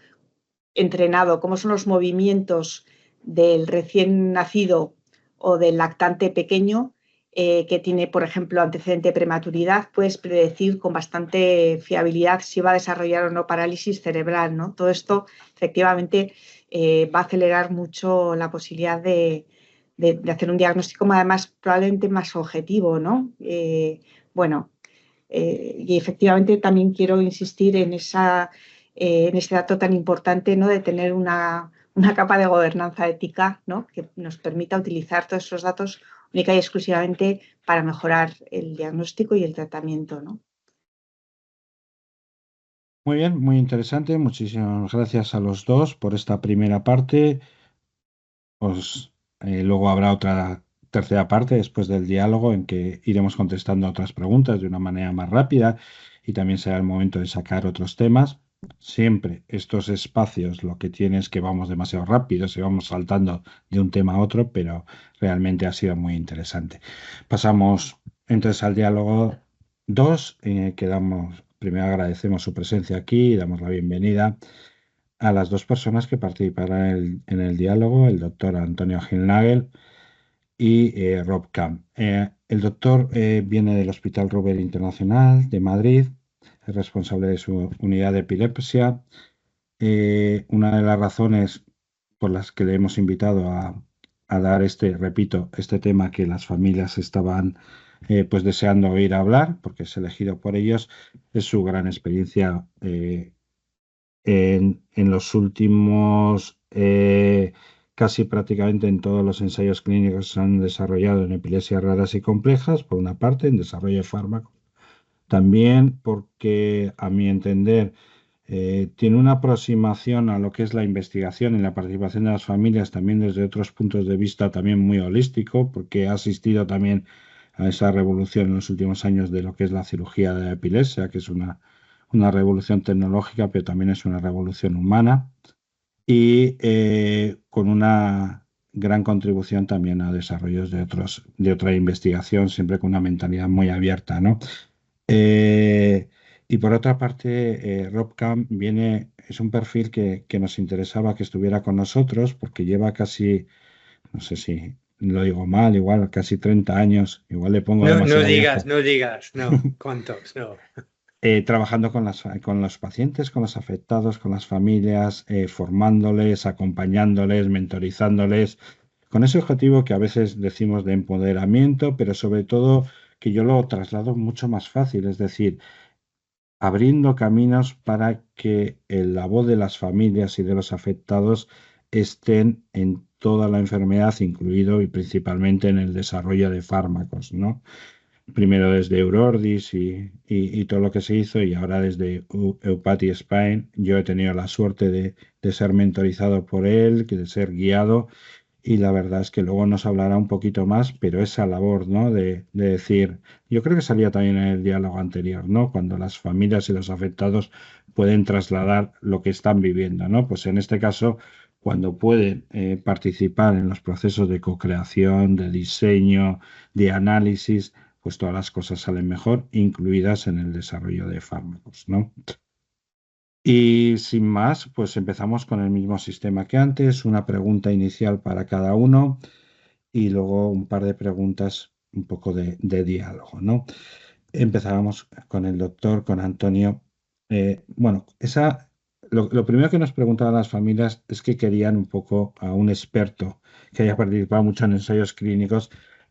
entrenado, cómo son los movimientos del recién nacido o del lactante pequeño que tiene, por ejemplo, antecedente de prematuridad, puedes predecir con bastante fiabilidad si va a desarrollar o no parálisis cerebral, ¿no? Todo esto efectivamente va a acelerar mucho la posibilidad de hacer un diagnóstico además probablemente más objetivo, ¿no? Y efectivamente también quiero insistir en este dato tan importante, ¿no?, de tener una capa de gobernanza ética, ¿no?, que nos permita utilizar todos esos datos única y exclusivamente para mejorar el diagnóstico y el tratamiento, ¿no? Muy bien, muy interesante. Muchísimas gracias a los dos por esta primera parte. Pues luego habrá otra tercera parte después del diálogo en que iremos contestando otras preguntas de una manera más rápida, y también será el momento de sacar otros temas. Siempre estos espacios lo que tiene es que vamos demasiado rápido, y vamos saltando de un tema a otro, pero realmente ha sido muy interesante. Pasamos entonces al diálogo 2, primero agradecemos su presencia aquí y damos la bienvenida a las dos personas que participarán en el diálogo, el doctor Antonio Gilnagel y Rob Camp. El doctor viene del Hospital Ruber Internacional de Madrid, es responsable de su unidad de epilepsia. una de las razones por las que le hemos invitado a dar repito, este tema que las familias estaban pues deseando oír hablar, porque es elegido por ellos, es su gran experiencia en los últimos, casi prácticamente en todos los ensayos clínicos que se han desarrollado en epilepsias raras y complejas, por una parte, en desarrollo de fármacos. También porque, a mi entender, tiene una aproximación a lo que es la investigación y la participación de las familias también desde otros puntos de vista también muy holístico, porque ha asistido también a esa revolución en los últimos años de lo que es la cirugía de la epilepsia, que es una revolución tecnológica, pero también es una revolución humana y con una gran contribución también a desarrollos de otra investigación, siempre con una mentalidad muy abierta, ¿no? Eh, y por otra parte, Rob Camp es un perfil que nos interesaba que estuviera con nosotros porque lleva casi, no sé si lo digo mal, igual casi 30 años, igual le pongo No demasiado digas, viejo, no digas, no. ¿Cuántos? No. trabajando con los pacientes, con los afectados, con las familias, formándoles, acompañándoles, mentorizándoles, con ese objetivo que a veces decimos de empoderamiento, pero sobre todo que yo lo traslado mucho más fácil, es decir, abriendo caminos para que la voz de las familias y de los afectados estén en toda la enfermedad, incluido y principalmente en el desarrollo de fármacos, ¿no? Primero desde Eurordis y todo lo que se hizo, y ahora desde Eupathy Spine. Yo he tenido la suerte de ser mentorizado por él, de ser guiado, y la verdad es que luego nos hablará un poquito más, pero esa labor, ¿no? De decir, yo creo que salía también en el diálogo anterior, ¿no? Cuando las familias y los afectados pueden trasladar lo que están viviendo, ¿no? Pues en este caso, cuando pueden participar en los procesos de co-creación, de diseño, de análisis, pues todas las cosas salen mejor, incluidas en el desarrollo de fármacos, ¿no? Y sin más, pues empezamos con el mismo sistema que antes, una pregunta inicial para cada uno y luego un par de preguntas, un poco de diálogo, ¿no? Empezábamos con el doctor, con Antonio. Bueno, lo primero que nos preguntaban las familias es que querían un poco a un experto que haya participado mucho en ensayos clínicos,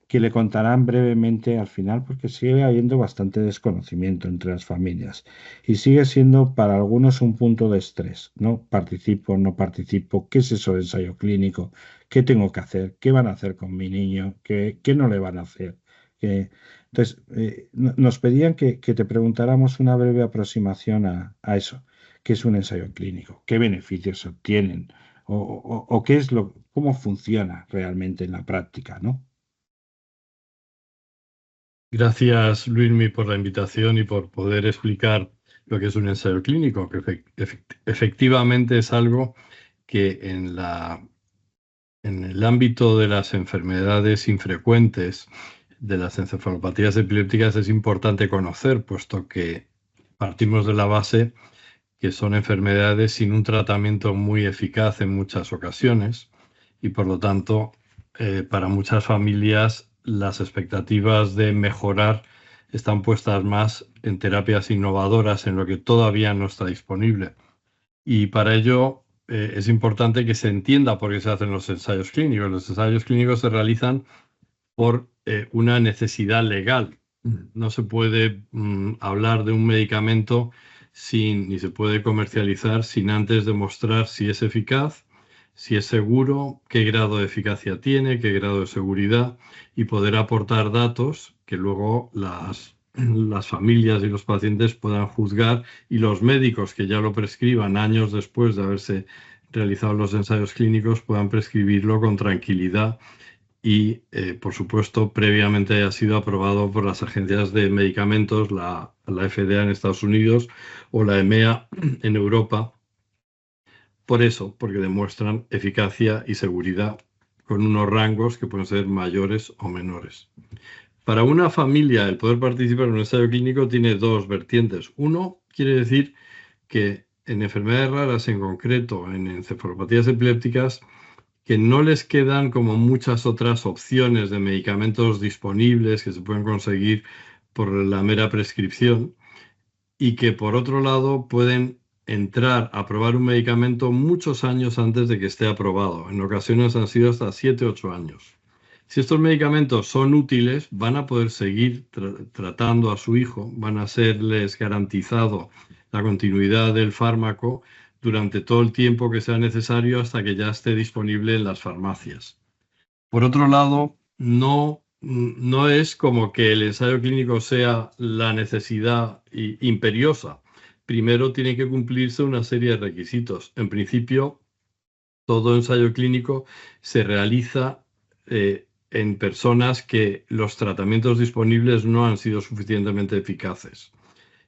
que le contarán brevemente al final, porque sigue habiendo bastante desconocimiento entre las familias y sigue siendo para algunos un punto de estrés, ¿no? Participo, no participo, ¿qué es eso de ensayo clínico? ¿Qué tengo que hacer? ¿Qué van a hacer con mi niño? ¿Qué no le van a hacer? Entonces, nos pedían que te preguntáramos una breve aproximación a eso, qué es un ensayo clínico, qué beneficios se obtienen o qué es cómo funciona realmente en la práctica, ¿no? Gracias, Luismi, por la invitación y por poder explicar lo que es un ensayo clínico, que efectivamente es algo que en el ámbito de las enfermedades infrecuentes, de las encefalopatías epilépticas, es importante conocer, puesto que partimos de la base que son enfermedades sin un tratamiento muy eficaz en muchas ocasiones y, por lo tanto, para muchas familias las expectativas de mejorar están puestas más en terapias innovadoras, en lo que todavía no está disponible. Y para ello es importante que se entienda por qué se hacen los ensayos clínicos. Los ensayos clínicos se realizan por una necesidad legal. No se puede hablar de un medicamento ni se puede comercializar sin antes demostrar si es eficaz, si es seguro, qué grado de eficacia tiene, qué grado de seguridad, y poder aportar datos que luego las familias y los pacientes puedan juzgar, y los médicos que ya lo prescriban años después de haberse realizado los ensayos clínicos puedan prescribirlo con tranquilidad y, por supuesto, previamente haya sido aprobado por las agencias de medicamentos, la FDA en Estados Unidos o la EMEA en Europa. Por eso, porque demuestran eficacia y seguridad con unos rangos que pueden ser mayores o menores. Para una familia, el poder participar en un ensayo clínico tiene dos vertientes. Uno, quiere decir que en enfermedades raras, en concreto en encefalopatías epilépticas, que no les quedan como muchas otras opciones de medicamentos disponibles que se pueden conseguir por la mera prescripción, y que por otro lado pueden entrar a probar un medicamento muchos años antes de que esté aprobado. En ocasiones han sido hasta 7 u 8 años. Si estos medicamentos son útiles, van a poder seguir tratando a su hijo, van a serles garantizado la continuidad del fármaco durante todo el tiempo que sea necesario hasta que ya esté disponible en las farmacias. Por otro lado, no es como que el ensayo clínico sea la necesidad imperiosa. Primero tiene que cumplirse una serie de requisitos. En principio, todo ensayo clínico se realiza en personas que los tratamientos disponibles no han sido suficientemente eficaces.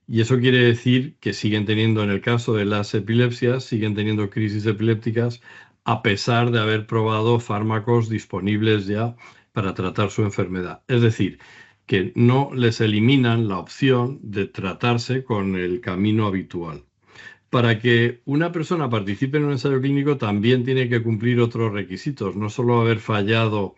Y eso quiere decir que siguen teniendo, en el caso de las epilepsias, siguen teniendo crisis epilépticas a pesar de haber probado fármacos disponibles ya para tratar su enfermedad. Es decir, que no les eliminan la opción de tratarse con el camino habitual. Para que una persona participe en un ensayo clínico también tiene que cumplir otros requisitos, no solo haber fallado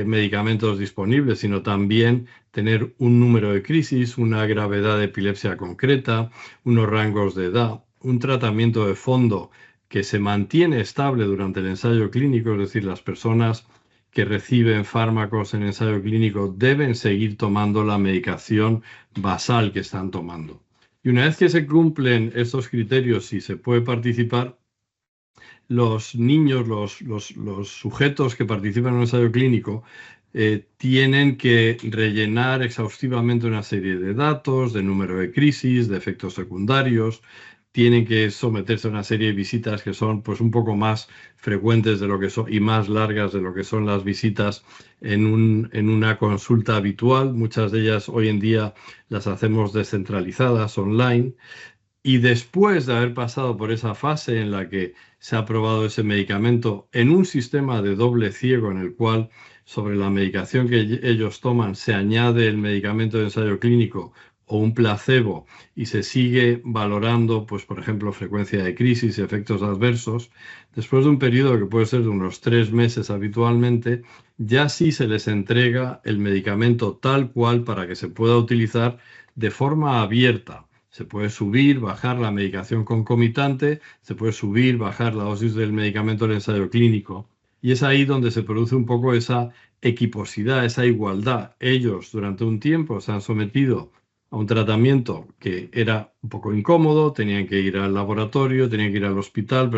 medicamentos disponibles, sino también tener un número de crisis, una gravedad de epilepsia concreta, unos rangos de edad, un tratamiento de fondo que se mantiene estable durante el ensayo clínico, es decir, las personas que reciben fármacos en ensayo clínico deben seguir tomando la medicación basal que están tomando. Y una vez que se cumplen estos criterios y se puede participar, los niños, los sujetos que participan en un ensayo clínico, tienen que rellenar exhaustivamente una serie de datos, de número de crisis, de efectos secundarios, tienen que someterse a una serie de visitas que son pues un poco más frecuentes de lo que son y más largas de lo que son las visitas en una consulta habitual. Muchas de ellas hoy en día las hacemos descentralizadas, online. Y después de haber pasado por esa fase en la que se ha aprobado ese medicamento en un sistema de doble ciego en el cual sobre la medicación que ellos toman se añade el medicamento de ensayo clínico o un placebo y se sigue valorando, pues por ejemplo, frecuencia de crisis y efectos adversos, después de un periodo que puede ser de unos 3 meses habitualmente, ya sí se les entrega el medicamento tal cual para que se pueda utilizar de forma abierta. Se puede subir, bajar la medicación concomitante, se puede subir, bajar la dosis del medicamento del ensayo clínico. Y es ahí donde se produce un poco esa equiposidad, esa igualdad. Ellos durante un tiempo se han sometido a un tratamiento que era un poco incómodo, tenían que ir al laboratorio, tenían que ir al hospital,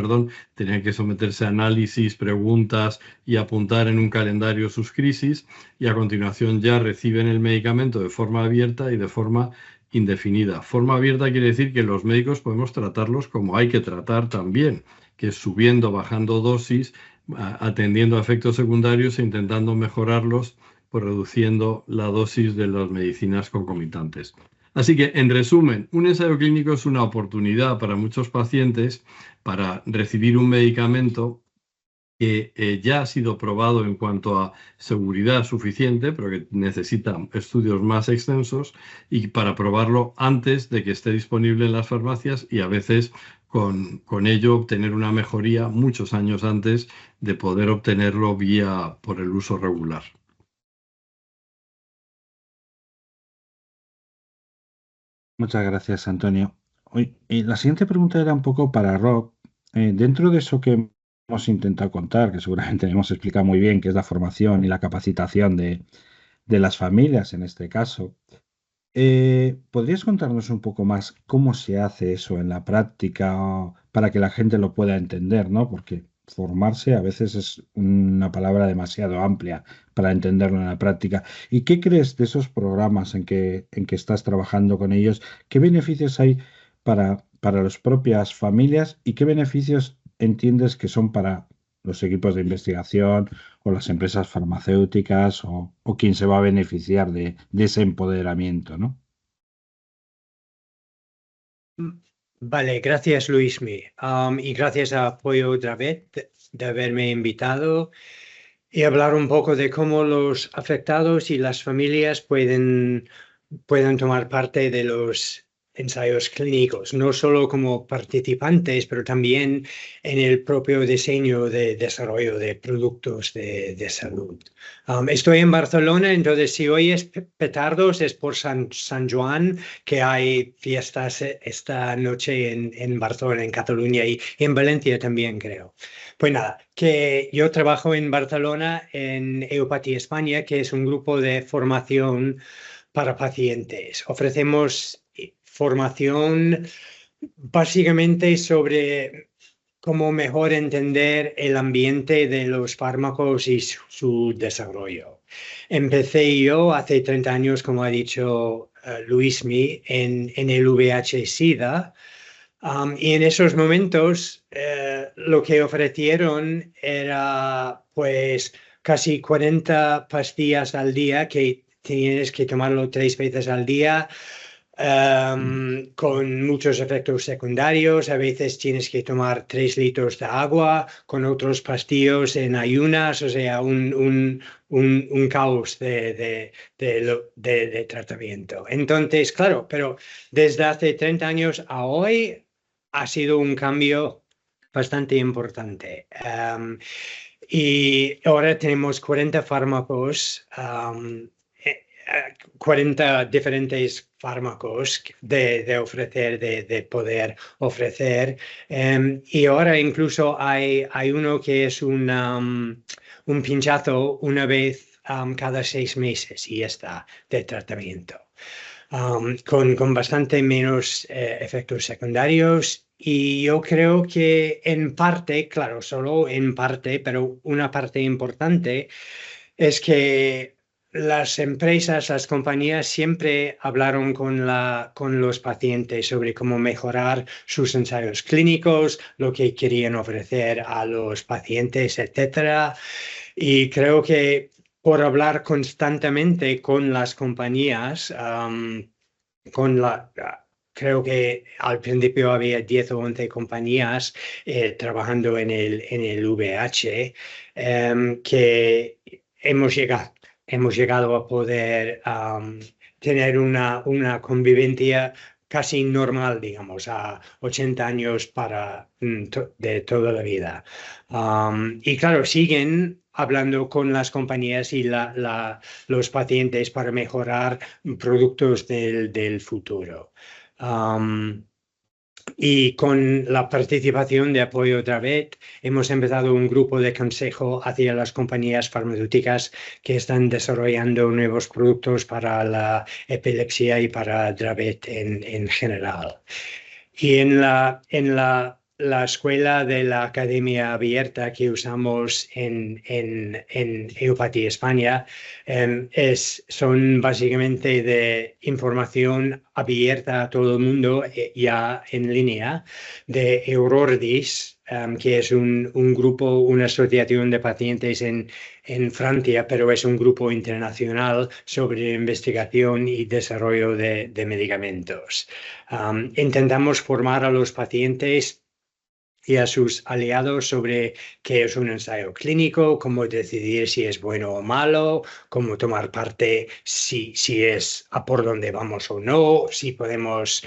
tenían que someterse a análisis, preguntas y apuntar en un calendario sus crisis, y a continuación ya reciben el medicamento de forma abierta y de forma indefinida. Forma abierta quiere decir que los médicos podemos tratarlos como hay que tratar también, que es subiendo, bajando dosis, atendiendo a efectos secundarios e intentando mejorarlos, pues reduciendo la dosis de las medicinas concomitantes. Así que, en resumen, un ensayo clínico es una oportunidad para muchos pacientes para recibir un medicamento que ya ha sido probado en cuanto a seguridad suficiente, pero que necesita estudios más extensos, y para probarlo antes de que esté disponible en las farmacias y a veces con ello obtener una mejoría muchos años antes de poder obtenerlo por el uso regular. Muchas gracias, Antonio. Y la siguiente pregunta era un poco para Rob. Dentro de eso que hemos intentado contar, que seguramente hemos explicado muy bien, que es la formación y la capacitación de las familias en este caso, ¿podrías contarnos un poco más cómo se hace eso en la práctica para que la gente lo pueda entender, ¿no? Porque formarse a veces es una palabra demasiado amplia para entenderlo en la práctica. ¿Y qué crees de esos programas en que estás trabajando con ellos? ¿Qué beneficios hay para las propias familias y qué beneficios entiendes que son para los equipos de investigación o las empresas farmacéuticas o quien se va a beneficiar de ese empoderamiento, ¿no? Vale, gracias Luismi. Y gracias a Apoyo otra vez de haberme invitado y hablar un poco de cómo los afectados y las familias pueden tomar parte de los ensayos clínicos, no solo como participantes, pero también en el propio diseño de desarrollo de productos de salud. Estoy en Barcelona, entonces si oyes petardos es por San Juan, que hay fiestas esta noche en Barcelona, en Cataluña y en Valencia también, creo. Pues nada, que yo trabajo en Barcelona en EUPATI España, que es un grupo de formación para pacientes. Ofrecemos formación básicamente sobre cómo mejor entender el ambiente de los fármacos y su desarrollo. Empecé yo hace 30 años, como ha dicho Luismi, en el VIH-Sida. Y en esos momentos lo que ofrecieron era pues casi 40 pastillas al día que tienes que tomarlo 3 veces al día. Con muchos efectos secundarios, a veces tienes que tomar 3 litros de agua, con otros pastillos en ayunas, o sea, un caos de tratamiento. Entonces, claro, pero desde hace 30 años a hoy ha sido un cambio bastante importante. Y ahora tenemos 40 fármacos, 40 diferentes fármacos de ofrecer, de poder ofrecer. Y ahora incluso hay uno que es un pinchazo una vez cada 6 meses y ya está, de tratamiento. Con bastante menos efectos secundarios. Y yo creo que en parte, claro, solo en parte, pero una parte importante es que las empresas, las compañías siempre hablaron con los pacientes sobre cómo mejorar sus ensayos clínicos, lo que querían ofrecer a los pacientes, etc. Y creo que por hablar constantemente con las compañías, creo que al principio había 10 o 11 compañías trabajando en el VIH, que hemos llegado a poder tener una convivencia casi normal, digamos, a 80 años de toda la vida. Y claro, siguen hablando con las compañías y los pacientes para mejorar productos del futuro. Y con la participación de Apoyo Dravet hemos empezado un grupo de consejo hacia las compañías farmacéuticas que están desarrollando nuevos productos para la epilepsia y para Dravet en general. Y en la escuela de la Academia Abierta que usamos en EUPATI España son básicamente de información abierta a todo el mundo ya en línea de Eurordis, que es un grupo, una asociación de pacientes en Francia, pero es un grupo internacional sobre investigación y desarrollo de medicamentos. Intentamos formar a los pacientes y a sus aliados sobre qué es un ensayo clínico, cómo decidir si es bueno o malo, cómo tomar parte, si es a por dónde vamos o no, si podemos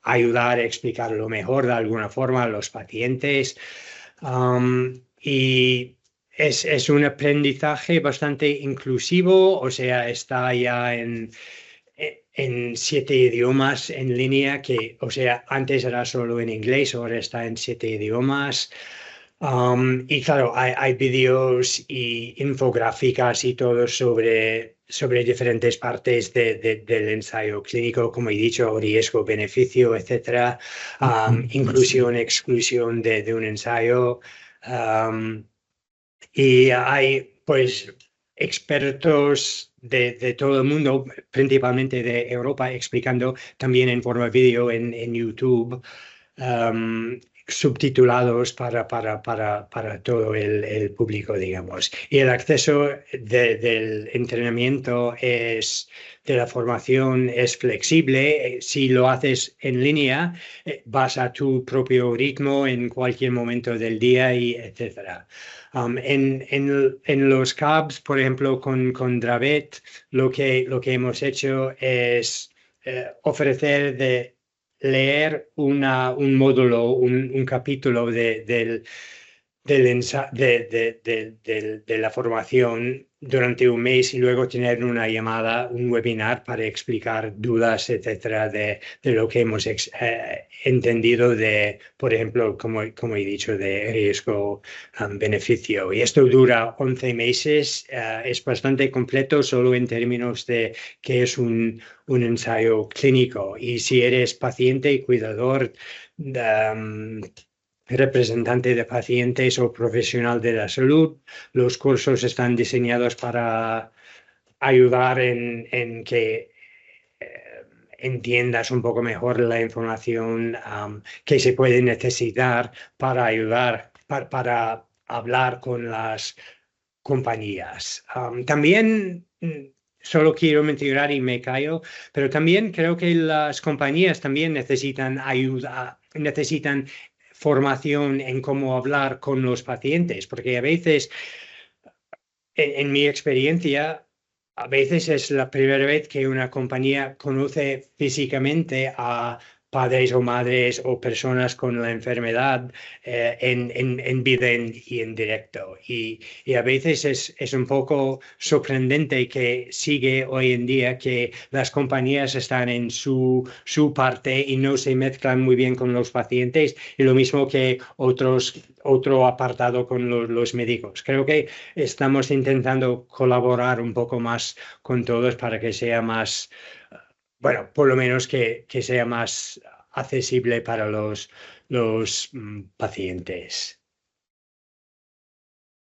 ayudar a explicarlo mejor de alguna forma a los pacientes. Y es un aprendizaje bastante inclusivo, o sea, está ya en 7 idiomas en línea, que, o sea, antes era solo en inglés, ahora está en 7 idiomas. Y claro, hay vídeos y infográficas y todo sobre diferentes partes del ensayo clínico, como he dicho, riesgo, beneficio, etc. Inclusión, exclusión de un ensayo. Y hay, pues, expertos de todo el mundo, principalmente de Europa, explicando también en forma de vídeo en YouTube, subtitulados para todo el público, digamos. Y el acceso del entrenamiento de la formación es flexible. Si lo haces en línea, vas a tu propio ritmo en cualquier momento del día, y etcétera. En los CABs, por ejemplo, con Dravet, lo que hemos hecho es ofrecer de leer un módulo, un capítulo de la formación durante un mes y luego tener una llamada, un webinar para explicar dudas, etcétera, de lo que hemos entendido de, por ejemplo, como he dicho, de riesgo-beneficio. Y esto dura 11 meses, es bastante completo solo en términos de que es un ensayo clínico. Y si eres paciente y cuidador, representante de pacientes o profesional de la salud, los cursos están diseñados para ayudar en que entiendas un poco mejor la información que se puede necesitar para ayudar, para hablar con las compañías. También, solo quiero mencionar y me callo, pero también creo que las compañías también necesitan ayuda, necesitan formación en cómo hablar con los pacientes, porque a veces, en mi experiencia, a veces es la primera vez que una compañía conoce físicamente a padres o madres o personas con la enfermedad en vida y en directo. Y a veces es un poco sorprendente que sigue hoy en día que las compañías están en su parte y no se mezclan muy bien con los pacientes, y lo mismo que otro apartado con los médicos. Creo que estamos intentando colaborar un poco más con todos para que sea más, bueno, por lo menos que sea más accesible para los pacientes.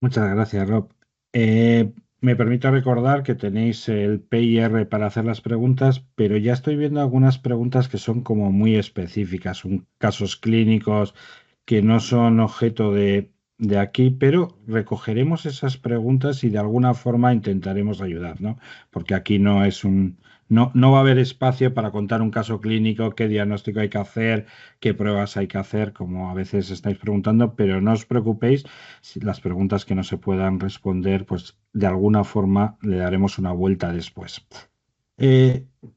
Muchas gracias, Rob. Me permito recordar que tenéis el PIR para hacer las preguntas, pero ya estoy viendo algunas preguntas que son como muy específicas, son casos clínicos que no son objeto de aquí, pero recogeremos esas preguntas y de alguna forma intentaremos ayudar, ¿no? Porque aquí no es no va a haber espacio para contar un caso clínico, qué diagnóstico hay que hacer, qué pruebas hay que hacer, como a veces estáis preguntando, pero no os preocupéis, si las preguntas que no se puedan responder, pues de alguna forma le daremos una vuelta después.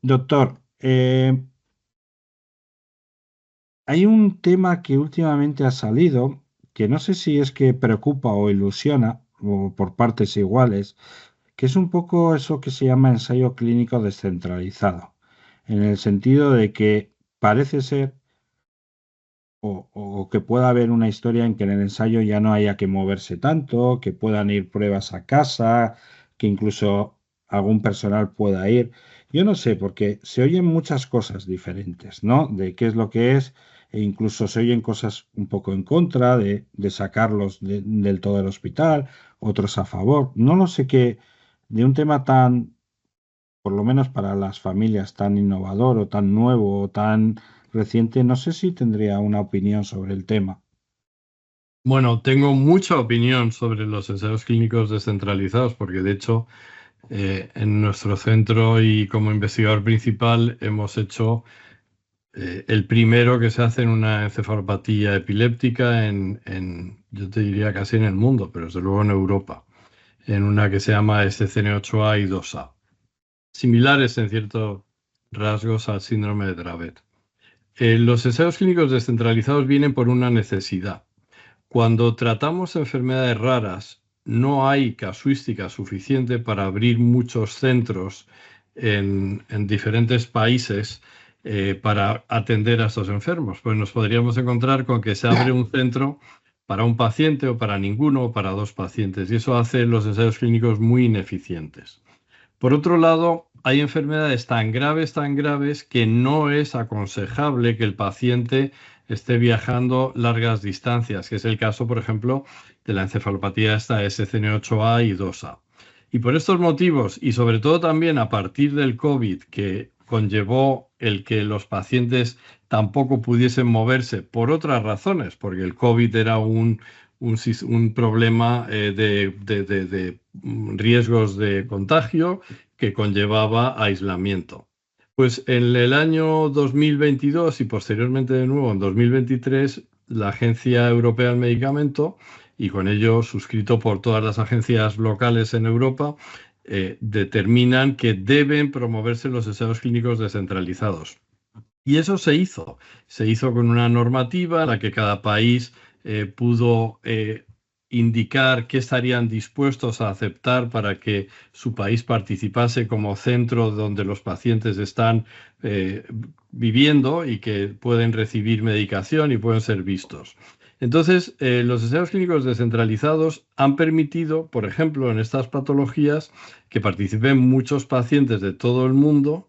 Doctor, hay un tema que últimamente ha salido, que no sé si es que preocupa o ilusiona, o por partes iguales, que es un poco eso que se llama ensayo clínico descentralizado, en el sentido de que parece ser o que pueda haber una historia en que en el ensayo ya no haya que moverse tanto, que puedan ir pruebas a casa, que incluso algún personal pueda ir. Yo no sé, porque se oyen muchas cosas diferentes, ¿no? De qué es lo que es, e incluso se oyen cosas un poco en contra de sacarlos del todo del hospital, otros a favor. No lo sé qué, de un tema tan, por lo menos para las familias, tan innovador o tan nuevo o tan reciente, no sé si tendría una opinión sobre el tema. Bueno, tengo mucha opinión sobre los ensayos clínicos descentralizados, porque de hecho en nuestro centro y como investigador principal hemos hecho el primero que se hace en una encefalopatía epiléptica yo te diría casi en el mundo, pero desde luego en Europa, en una que se llama SCN8A y 2A, similares en ciertos rasgos al síndrome de Dravet. Los ensayos clínicos descentralizados vienen por una necesidad. Cuando tratamos enfermedades raras, no hay casuística suficiente para abrir muchos centros en diferentes países para atender a estos enfermos. Pues nos podríamos encontrar con que se abre un centro para un paciente o para ninguno o para dos pacientes, y eso hace los ensayos clínicos muy ineficientes. Por otro lado, hay enfermedades tan graves que no es aconsejable que el paciente esté viajando largas distancias, que es el caso, por ejemplo, de la encefalopatía esta SCN8A y 2A. Y por estos motivos, y sobre todo también a partir del COVID, que conllevó el que los pacientes tampoco pudiesen moverse por otras razones, porque el COVID era un problema de riesgos de contagio que conllevaba aislamiento. Pues en el año 2022 y posteriormente de nuevo en 2023, la Agencia Europea del Medicamento, y con ello suscrito por todas las agencias locales en Europa, determinan que deben promoverse los ensayos clínicos descentralizados. Y eso se hizo con una normativa en la que cada país pudo indicar qué estarían dispuestos a aceptar para que su país participase como centro donde los pacientes están viviendo y que pueden recibir medicación y pueden ser vistos. Entonces, los ensayos clínicos descentralizados han permitido, por ejemplo, en estas patologías, que participen muchos pacientes de todo el mundo,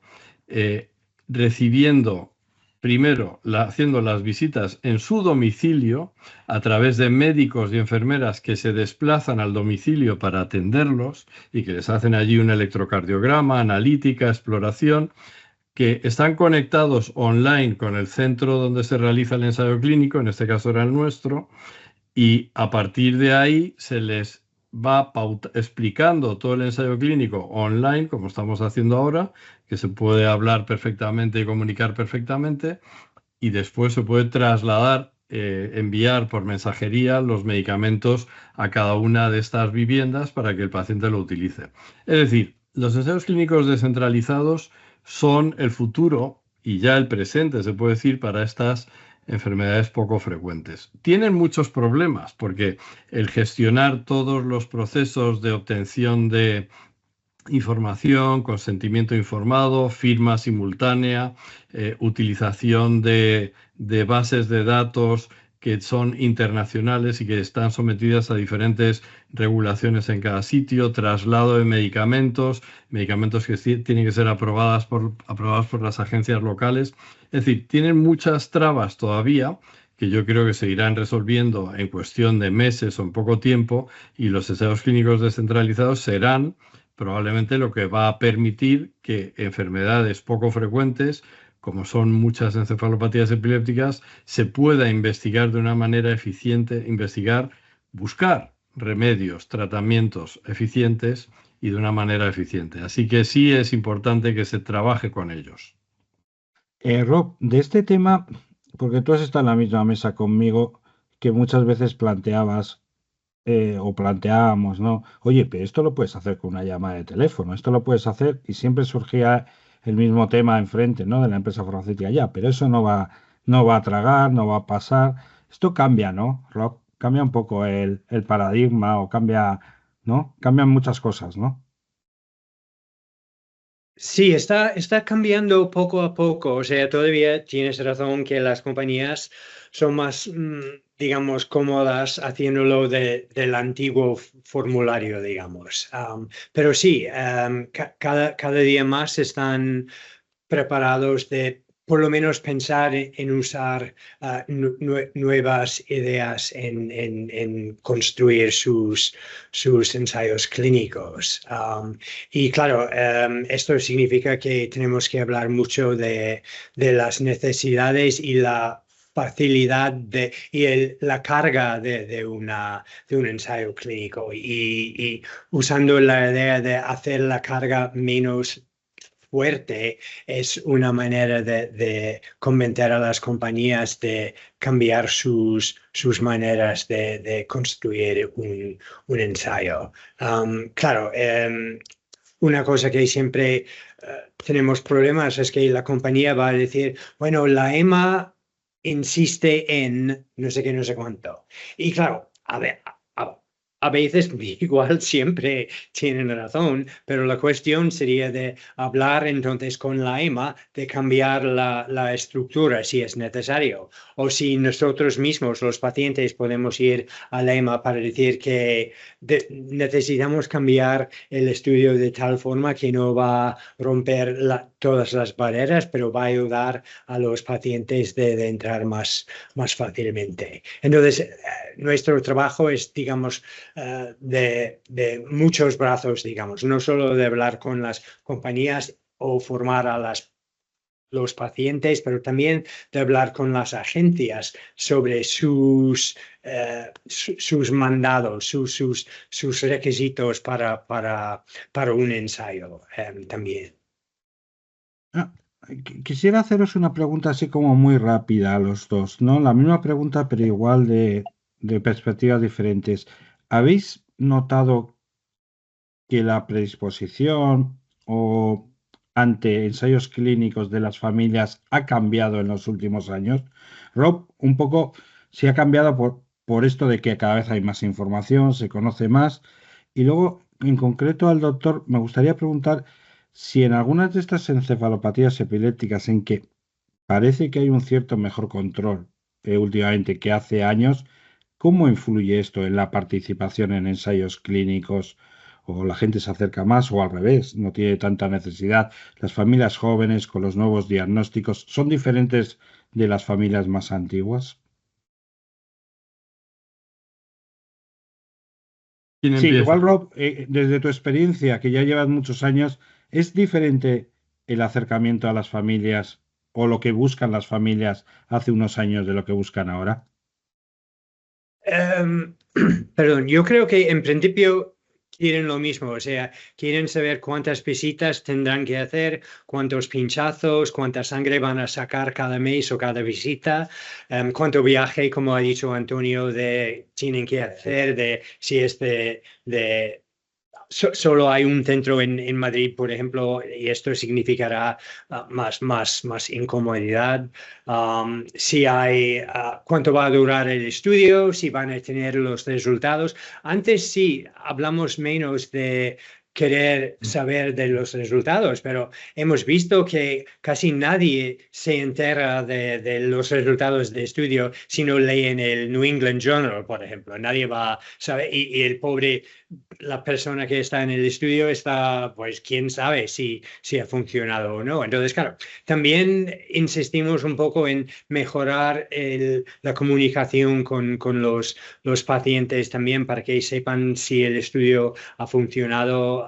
recibiendo, primero, haciendo las visitas en su domicilio a través de médicos y enfermeras que se desplazan al domicilio para atenderlos y que les hacen allí un electrocardiograma, analítica, exploración, que están conectados online con el centro donde se realiza el ensayo clínico, en este caso era el nuestro, y a partir de ahí se les va explicando todo el ensayo clínico online, como estamos haciendo ahora, que se puede hablar perfectamente y comunicar perfectamente, y después se puede trasladar, enviar por mensajería los medicamentos a cada una de estas viviendas para que el paciente lo utilice. Es decir, los ensayos clínicos descentralizados son el futuro y ya el presente, se puede decir, para estas enfermedades poco frecuentes. Tienen muchos problemas porque el gestionar todos los procesos de obtención de información, consentimiento informado, firma simultánea, utilización de bases de datos que son internacionales y que están sometidas a diferentes regulaciones en cada sitio, traslado de medicamentos que tienen que ser aprobados por las agencias locales. Es decir, tienen muchas trabas todavía que yo creo que se irán resolviendo en cuestión de meses o en poco tiempo, y los ensayos clínicos descentralizados serán probablemente lo que va a permitir que enfermedades poco frecuentes, como son muchas encefalopatías epilépticas, se pueda investigar de una manera eficiente, buscar remedios, tratamientos eficientes y de una manera eficiente. Así que sí es importante que se trabaje con ellos. Rob, de este tema, porque tú has estado en la misma mesa conmigo, que muchas veces planteabas o planteábamos, ¿no? Oye, pero esto lo puedes hacer con una llamada de teléfono, esto lo puedes hacer, y siempre surgía el mismo tema enfrente, ¿no? De la empresa farmacéutica, ya, pero eso no va a tragar, no va a pasar. Esto cambia, ¿no, Rob? Cambia un poco el paradigma, o cambia, ¿no? Cambian muchas cosas, ¿no? Sí, está cambiando poco a poco. O sea, todavía tienes razón que las compañías son más, digamos, cómodas haciéndolo del antiguo formulario, digamos. Pero sí, cada día más están preparados de por lo menos pensar en usar nuevas ideas en construir sus ensayos clínicos. Y claro, esto significa que tenemos que hablar mucho de las necesidades y la facilidad la carga de un ensayo clínico, y usando la idea de hacer la carga menos fuerte es una manera de convencer a las compañías de cambiar sus maneras de construir un ensayo. Claro, una cosa que siempre tenemos problemas es que la compañía va a decir, bueno, la EMA insiste en no sé qué, no sé cuánto. Y claro, a veces igual siempre tienen razón, pero la cuestión sería de hablar entonces con la EMA de cambiar la estructura si es necesario, o si nosotros mismos, los pacientes, podemos ir a la EMA para decir que necesitamos cambiar el estudio de tal forma que no va a romper todas las barreras, pero va a ayudar a los pacientes de entrar más fácilmente. Entonces, nuestro trabajo es, digamos, de muchos brazos, digamos, no solo de hablar con las compañías o formar a los pacientes, pero también de hablar con las agencias sobre sus mandados, sus requisitos para un ensayo también. Quisiera haceros una pregunta así como muy rápida a los dos, ¿no? La misma pregunta, pero igual de perspectivas diferentes. ¿Habéis notado que la predisposición o ante ensayos clínicos de las familias ha cambiado en los últimos años? Rob, un poco si ha cambiado por esto de que cada vez hay más información, se conoce más. Y luego, en concreto al doctor, me gustaría preguntar si en algunas de estas encefalopatías epilépticas en que parece que hay un cierto mejor control últimamente que hace años, ¿cómo influye esto en la participación en ensayos clínicos? ¿O la gente se acerca más o al revés, no tiene tanta necesidad? Las familias jóvenes con los nuevos diagnósticos son diferentes de las familias más antiguas. ¿Quién Sí, empieza? igual Rob, desde tu experiencia, que ya llevas muchos años, ¿es diferente el acercamiento a las familias o lo que buscan las familias hace unos años de lo que buscan ahora? Perdón, yo creo que en principio quieren lo mismo, o sea, quieren saber cuántas visitas tendrán que hacer, cuántos pinchazos, cuánta sangre van a sacar cada mes o cada visita, cuánto viaje, como ha dicho Antonio, tienen que hacer, de si es de solo hay un centro en Madrid, por ejemplo, y esto significará más incomodidad. Si hay, cuánto va a durar el estudio, si van a tener los resultados. Antes sí hablamos menos de querer saber de los resultados, pero hemos visto que casi nadie se entera de los resultados de estudio si no leen el New England Journal, por ejemplo. Nadie va a saber, y el pobre, la persona que está en el estudio está, pues, quién sabe si ha funcionado o no. Entonces, claro, también insistimos un poco en mejorar la comunicación con los pacientes también para que sepan si el estudio ha funcionado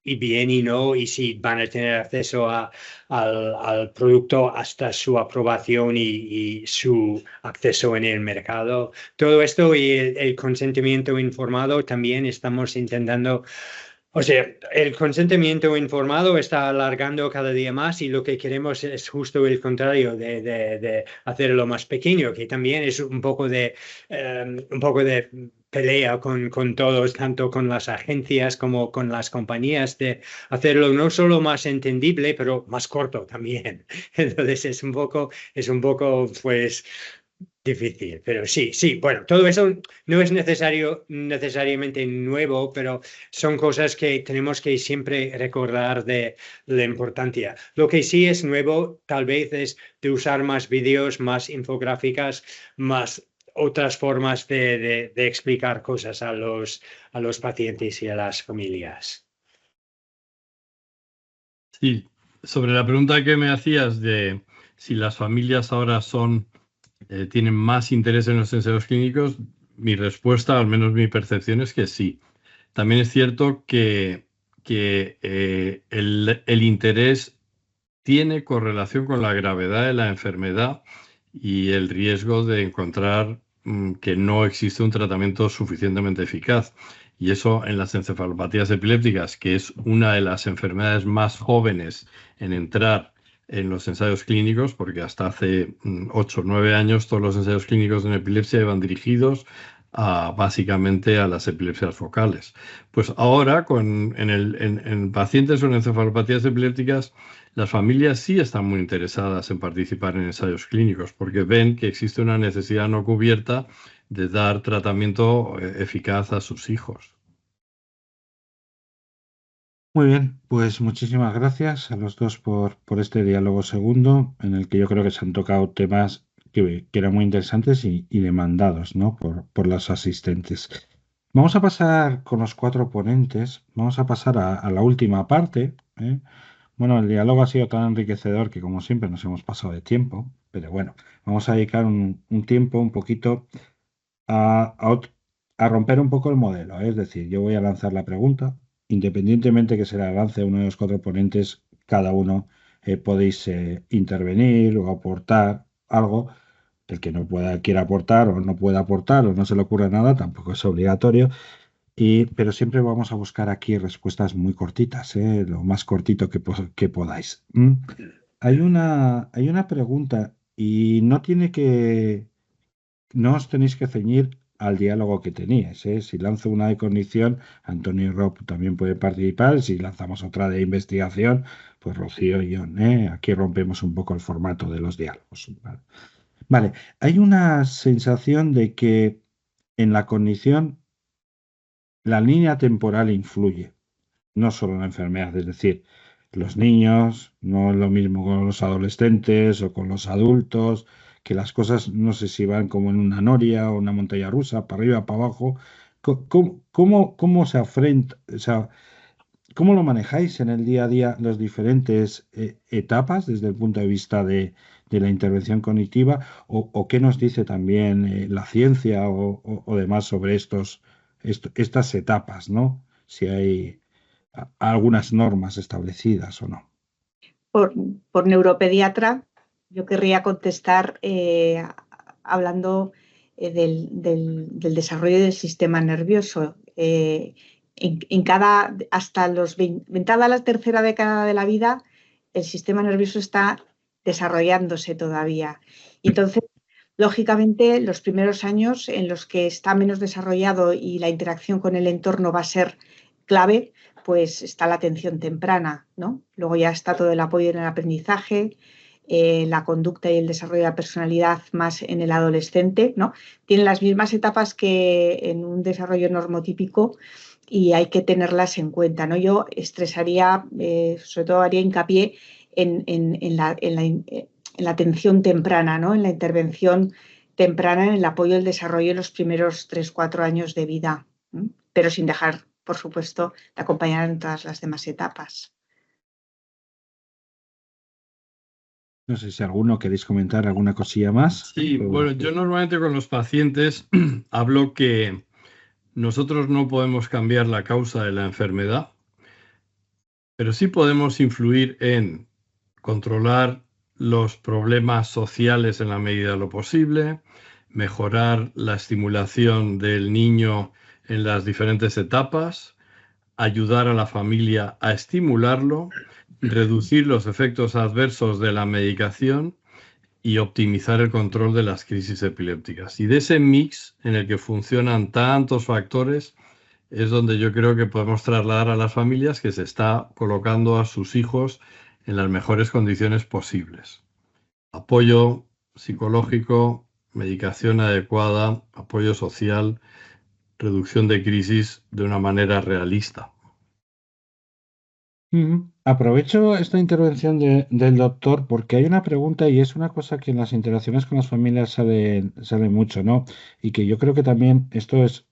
y bien y no, y si van a tener acceso al producto hasta su aprobación y su acceso en el mercado. Todo esto y el consentimiento informado también estamos intentando. O sea, el consentimiento informado está alargando cada día más y lo que queremos es justo el contrario, de hacerlo más pequeño, que también es un poco de pelea con todos, tanto con las agencias como con las compañías, de hacerlo no solo más entendible, pero más corto también. Entonces es un poco, pues, difícil, pero sí, bueno, todo eso no es necesariamente nuevo, pero son cosas que tenemos que siempre recordar de la importancia. Lo que sí es nuevo, tal vez, es de usar más vídeos, más infográficas, más otras formas de explicar cosas a los pacientes y a las familias. Sí, sobre la pregunta que me hacías de si las familias ahora tienen más interés en los ensayos clínicos, mi respuesta, al menos mi percepción, es que sí. También es cierto que el interés tiene correlación con la gravedad de la enfermedad y el riesgo de encontrar que no existe un tratamiento suficientemente eficaz. Y eso en las encefalopatías epilépticas, que es una de las enfermedades más jóvenes en entrar en los ensayos clínicos, porque hasta hace 8 o 9 años todos los ensayos clínicos en epilepsia iban dirigidos básicamente a las epilepsias focales. Pues ahora, en pacientes con encefalopatías epilépticas, las familias sí están muy interesadas en participar en ensayos clínicos porque ven que existe una necesidad no cubierta de dar tratamiento eficaz a sus hijos. Muy bien, pues muchísimas gracias a los dos por este diálogo segundo, en el que yo creo que se han tocado temas que eran muy interesantes y demandados, ¿no? por las asistentes. Vamos a pasar con los 4 ponentes, vamos a pasar a la última parte, ¿eh? Bueno, el diálogo ha sido tan enriquecedor que como siempre nos hemos pasado de tiempo, pero bueno, vamos a dedicar un tiempo un poquito a romper un poco el modelo, ¿eh? Es decir, yo voy a lanzar la pregunta, independientemente que se la lance a uno de los 4 ponentes, cada uno podéis intervenir o aportar algo. El que no quiera aportar o no pueda aportar o no se le ocurra nada, tampoco es obligatorio. Pero siempre vamos a buscar aquí respuestas muy cortitas, lo más cortito que podáis. Hay una pregunta y no os tenéis que ceñir al diálogo que teníais, ¿eh? Si lanzo una de cognición, Antonio y Rob también pueden participar. Si lanzamos otra de investigación, pues Rocío y yo, ¿eh? Aquí rompemos un poco el formato de los diálogos. Vale. Vale, hay una sensación de que en la cognición la línea temporal influye, no solo en la enfermedad, es decir, los niños, no es lo mismo con los adolescentes o con los adultos, que las cosas no sé si van como en una noria o una montaña rusa, para arriba, para abajo. ¿Cómo se afrenta, o sea, cómo lo manejáis en el día a día las diferentes etapas desde el punto de vista de la intervención cognitiva o qué nos dice también la ciencia o demás sobre estas etapas, ¿no? Si hay algunas normas establecidas o no. Por neuropediatra, yo querría contestar hablando del desarrollo del sistema nervioso. Hasta entrada la tercera década de la vida, el sistema nervioso está desarrollándose todavía. Y entonces, lógicamente, los primeros años en los que está menos desarrollado y la interacción con el entorno va a ser clave, pues está la atención temprana, ¿no? Luego ya está todo el apoyo en el aprendizaje, la conducta y el desarrollo de la personalidad más en el adolescente, ¿no? Tienen las mismas etapas que en un desarrollo normotípico y hay que tenerlas en cuenta, ¿no? Yo estresaría, sobre todo haría hincapié en la atención temprana, ¿no? En la intervención temprana, en el apoyo al desarrollo en los primeros 3-4 años de vida, ¿no? Pero sin dejar, por supuesto, de acompañar en todas las demás etapas. No sé si alguno queréis comentar alguna cosilla más. Sí, bueno, yo normalmente con los pacientes hablo que nosotros no podemos cambiar la causa de la enfermedad, pero sí podemos influir en controlar los problemas sociales en la medida de lo posible, mejorar la estimulación del niño en las diferentes etapas, ayudar a la familia a estimularlo, reducir los efectos adversos de la medicación y optimizar el control de las crisis epilépticas. Y de ese mix en el que funcionan tantos factores es donde yo creo que podemos trasladar a las familias que se está colocando a sus hijos en las mejores condiciones posibles. Apoyo psicológico, medicación adecuada, apoyo social, reducción de crisis de una manera realista. Aprovecho esta intervención del doctor porque hay una pregunta y es una cosa que en las interacciones con las familias sale mucho, ¿no? Y que yo creo que también esto es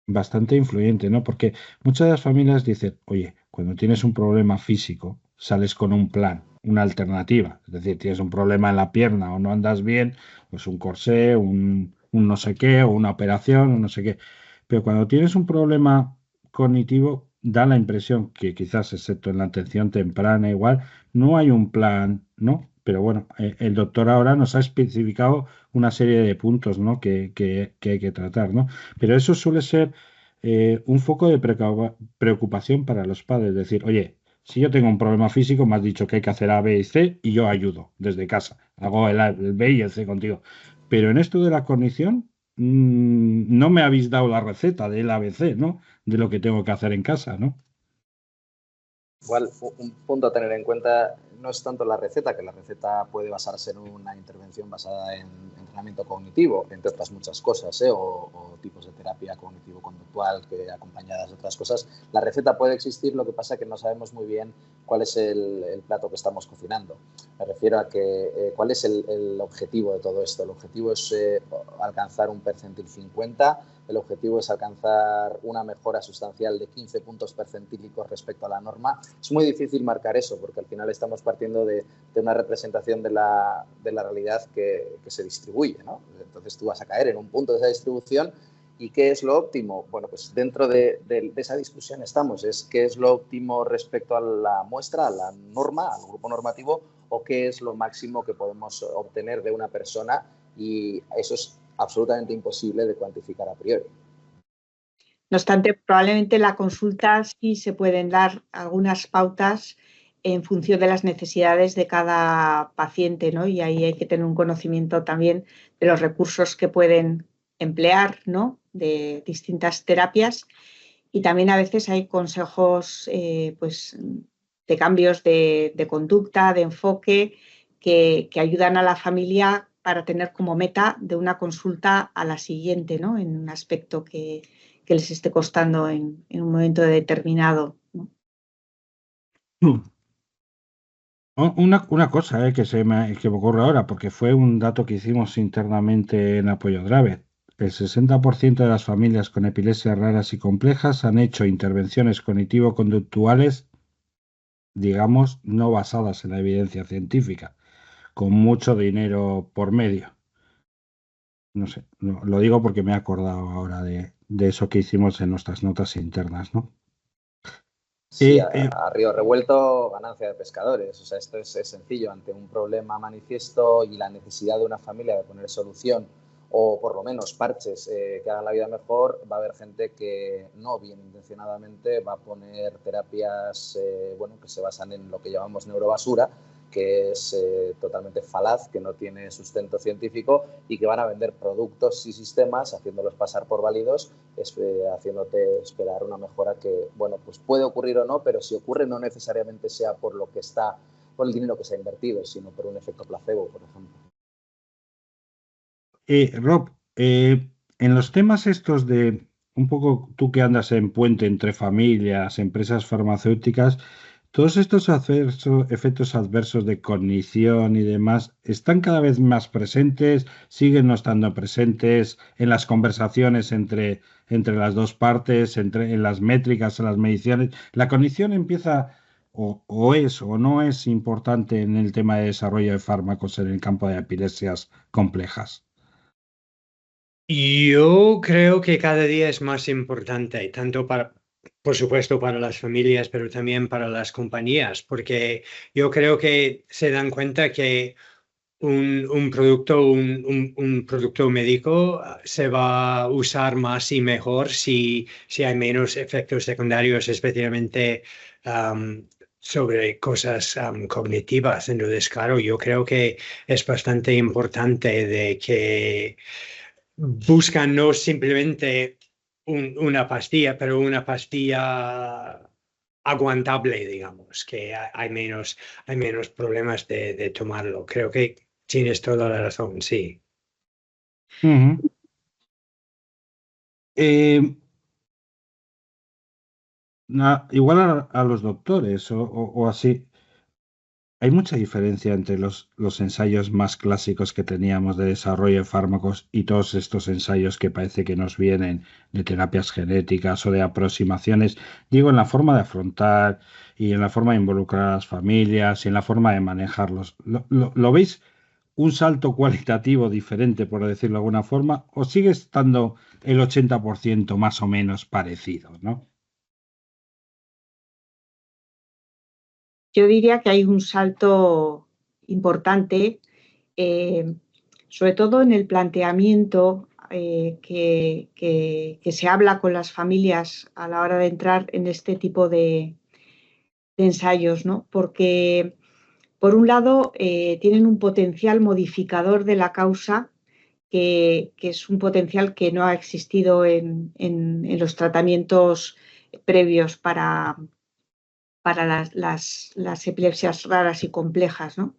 bastante influyente, ¿no? Porque muchas de las familias dicen, oye, cuando tienes un problema físico, sales con un plan, una alternativa. Es decir, tienes un problema en la pierna o no andas bien, pues un corsé, un no sé qué, o una operación, o no sé qué. Pero cuando tienes un problema cognitivo, da la impresión que quizás, excepto en la atención temprana, igual, no hay un plan, ¿no? Pero bueno, el doctor ahora nos ha especificado una serie de puntos, ¿no? que hay que tratar, ¿no? Pero eso suele ser un foco de preocupación para los padres. Es decir, oye, si yo tengo un problema físico, me has dicho que hay que hacer A, B y C y yo ayudo desde casa. Hago el B y el C contigo. Pero en esto de la cognición, no me habéis dado la receta del ABC, ¿no? De lo que tengo que hacer en casa, ¿no? Igual, un punto a tener en cuenta no es tanto la receta, que la receta puede basarse en una intervención basada en entrenamiento cognitivo, entre otras muchas cosas, o tipos de terapia cognitivo-conductual que acompañadas de otras cosas. La receta puede existir, lo que pasa es que no sabemos muy bien cuál es el plato que estamos cocinando. Me refiero a que cuál es el objetivo de todo esto. El objetivo es alcanzar un percentil 50, el objetivo es alcanzar una mejora sustancial de 15 puntos percentílicos respecto a la norma. Es muy difícil marcar eso porque al final estamos partiendo de una representación de la realidad que se distribuye, ¿no? Entonces tú vas a caer en un punto de esa distribución. ¿Y qué es lo óptimo? Bueno, pues dentro de esa discusión estamos. Es qué es lo óptimo respecto a la muestra, a la norma, al grupo normativo, o qué es lo máximo que podemos obtener de una persona, y eso es absolutamente imposible de cuantificar a priori. No obstante, probablemente en la consulta sí se pueden dar algunas pautas en función de las necesidades de cada paciente, ¿no? Y ahí hay que tener un conocimiento también de los recursos que pueden emplear, ¿no?, de distintas terapias. Y también a veces hay consejos pues, de cambios de conducta, de enfoque, que ayudan a la familia para tener como meta de una consulta a la siguiente, ¿no?, en un aspecto que les esté costando en un momento determinado, ¿no? Una cosa que me ocurre ahora, porque fue un dato que hicimos internamente en Apoyo Dravet. El 60% de las familias con epilepsias raras y complejas han hecho intervenciones cognitivo-conductuales, digamos, no basadas en la evidencia científica, con mucho dinero por medio. No sé, lo digo porque me he acordado ahora de eso que hicimos en nuestras notas internas, ¿no? Sí, a río revuelto, ganancia de pescadores. O sea, esto es sencillo. Ante un problema manifiesto y la necesidad de una familia de poner solución o por lo menos parches que hagan la vida mejor, va a haber gente que no bien intencionadamente va a poner terapias bueno, que se basan en lo que llamamos neurobasura, que es totalmente falaz, que no tiene sustento científico y que van a vender productos y sistemas haciéndolos pasar por válidos, haciéndote esperar una mejora que, bueno, pues puede ocurrir o no, pero si ocurre no necesariamente sea por lo que está, por el dinero que se ha invertido, sino por un efecto placebo, por ejemplo. Rob, en los temas estos de un poco tú que andas en puente entre familias, empresas farmacéuticas, todos estos efectos adversos de cognición y demás están cada vez más presentes, siguen no estando presentes en las conversaciones entre las dos partes, en las métricas, en las mediciones. La cognición empieza o es o no es importante en el tema de desarrollo de fármacos en el campo de epilepsias complejas. Yo creo que cada día es más importante, tanto para, por supuesto, para las familias, pero también para las compañías, porque yo creo que se dan cuenta que un producto médico se va a usar más y mejor si hay menos efectos secundarios, especialmente sobre cosas cognitivas. Entonces, claro, yo creo que es bastante importante de que buscan no simplemente una pastilla, pero una pastilla aguantable, digamos, que hay menos problemas de tomarlo. Creo que tienes toda la razón, sí. Ujú. Igual a los doctores o así. Hay mucha diferencia entre los ensayos más clásicos que teníamos de desarrollo de fármacos y todos estos ensayos que parece que nos vienen de terapias genéticas o de aproximaciones, digo, en la forma de afrontar y en la forma de involucrar a las familias y en la forma de manejarlos. ¿Lo veis un salto cualitativo diferente, por decirlo de alguna forma, o sigue estando el 80% más o menos parecido, ¿no? Yo diría que hay un salto importante, sobre todo en el planteamiento que se habla con las familias a la hora de entrar en este tipo de ensayos, ¿no? Porque, por un lado, tienen un potencial modificador de la causa que es un potencial que no ha existido en los tratamientos previos para las epilepsias raras y complejas, ¿no?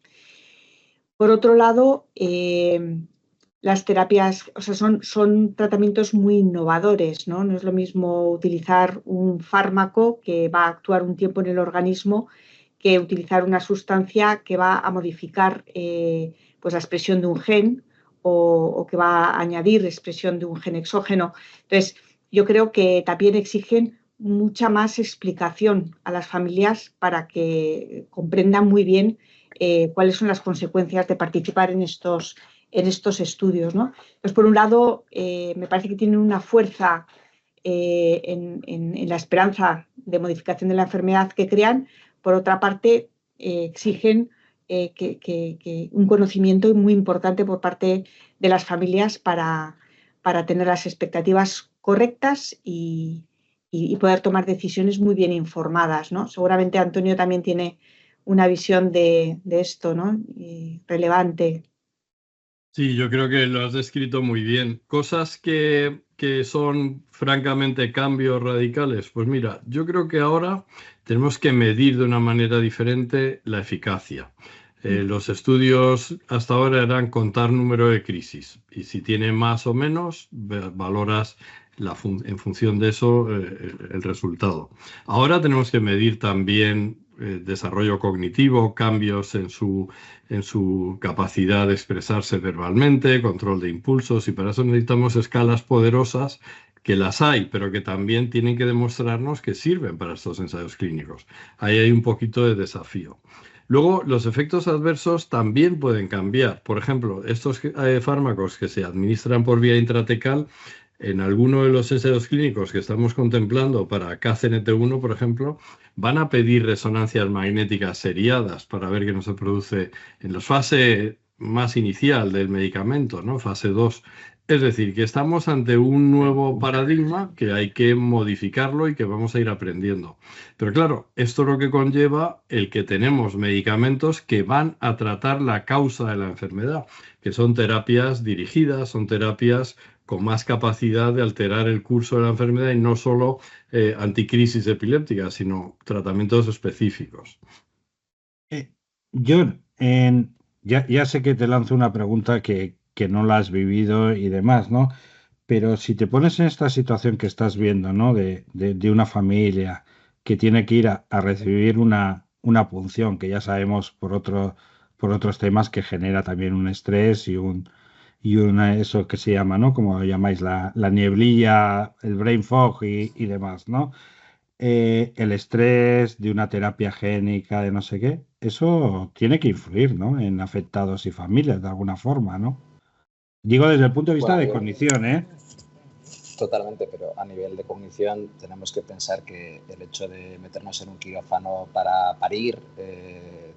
Por otro lado, las terapias, o sea, son tratamientos muy innovadores, ¿no? No es lo mismo utilizar un fármaco que va a actuar un tiempo en el organismo que utilizar una sustancia que va a modificar pues la expresión de un gen o que va a añadir expresión de un gen exógeno. Entonces, yo creo que también exigen mucha más explicación a las familias para que comprendan muy bien cuáles son las consecuencias de participar en estos estudios, ¿no? Entonces, por un lado, me parece que tienen una fuerza en la esperanza de modificación de la enfermedad que crean. Por otra parte, exigen un conocimiento muy importante por parte de las familias para tener las expectativas correctas y poder tomar decisiones muy bien informadas, ¿no? Seguramente Antonio también tiene una visión de esto, ¿no? Relevante. Sí, yo creo que lo has descrito muy bien. Cosas que son francamente cambios radicales. Pues mira, yo creo que ahora tenemos que medir de una manera diferente la eficacia. Los estudios hasta ahora eran contar número de crisis y si tiene más o menos, valoras en función de eso el resultado. Ahora tenemos que medir también desarrollo cognitivo, cambios en su capacidad de expresarse verbalmente, control de impulsos, y para eso necesitamos escalas poderosas que las hay, pero que también tienen que demostrarnos que sirven para estos ensayos clínicos. Ahí hay un poquito de desafío. Luego, los efectos adversos también pueden cambiar. Por ejemplo, estos fármacos que se administran por vía intratecal, en alguno de los ensayos clínicos que estamos contemplando para KCNT1, por ejemplo, van a pedir resonancias magnéticas seriadas para ver qué no se produce en la fase más inicial del medicamento, ¿no? Fase 2. Es decir, que estamos ante un nuevo paradigma que hay que modificarlo y que vamos a ir aprendiendo. Pero claro, esto es lo que conlleva el que tenemos medicamentos que van a tratar la causa de la enfermedad, que son terapias dirigidas, son terapias con más capacidad de alterar el curso de la enfermedad y no solo anticrisis epilépticas, sino tratamientos específicos. John, ya sé que te lanzo una pregunta que no la has vivido y demás, ¿no? Pero si te pones en esta situación que estás viendo, ¿no? De una familia que tiene que ir a recibir una punción, que ya sabemos por otros temas que genera también un estrés eso que se llama, ¿no? Como lo llamáis, la nieblilla, el brain fog y demás, ¿no? El estrés de una terapia génica, de no sé qué, eso tiene que influir, ¿no? En afectados y familias de alguna forma, ¿no? Digo desde el punto de vista de cognición, ¿eh? Totalmente, pero a nivel de cognición tenemos que pensar que el hecho de meternos en un quirófano para parir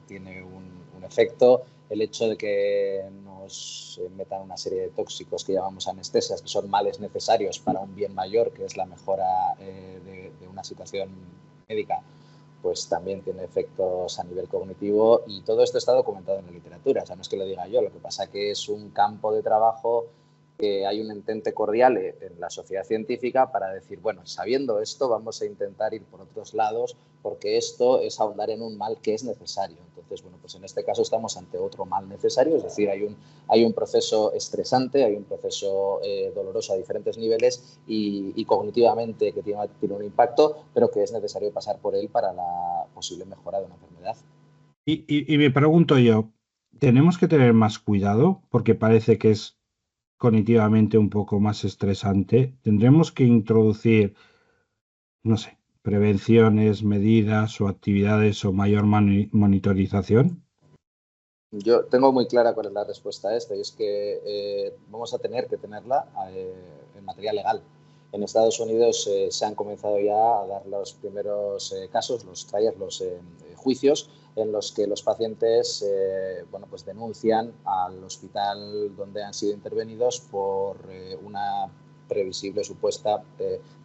tiene un efecto. El hecho de que nos metan una serie de tóxicos que llamamos anestesias, que son males necesarios para un bien mayor, que es la mejora de una situación médica, pues también tiene efectos a nivel cognitivo, y todo esto está documentado en la literatura. O sea, no es que lo diga yo, lo que pasa es que es un campo de trabajo que hay un entente cordial en la sociedad científica para decir, bueno, sabiendo esto vamos a intentar ir por otros lados porque esto es ahondar en un mal que es necesario. Entonces, bueno, pues en este caso estamos ante otro mal necesario, es decir, hay un proceso estresante, hay un proceso doloroso a diferentes niveles y cognitivamente que tiene un impacto, pero que es necesario pasar por él para la posible mejora de una enfermedad. Y me pregunto yo, ¿tenemos que tener más cuidado? Porque parece que es cognitivamente un poco más estresante. ¿Tendremos que introducir, no sé, prevenciones, medidas o actividades o mayor monitorización? Yo tengo muy clara cuál es la respuesta a esto, y es que vamos a tener que tenerla en materia legal. En Estados Unidos se han comenzado ya a dar los primeros casos, los trials, los juicios en los que los pacientes bueno, pues denuncian al hospital donde han sido intervenidos por una previsible, supuesta,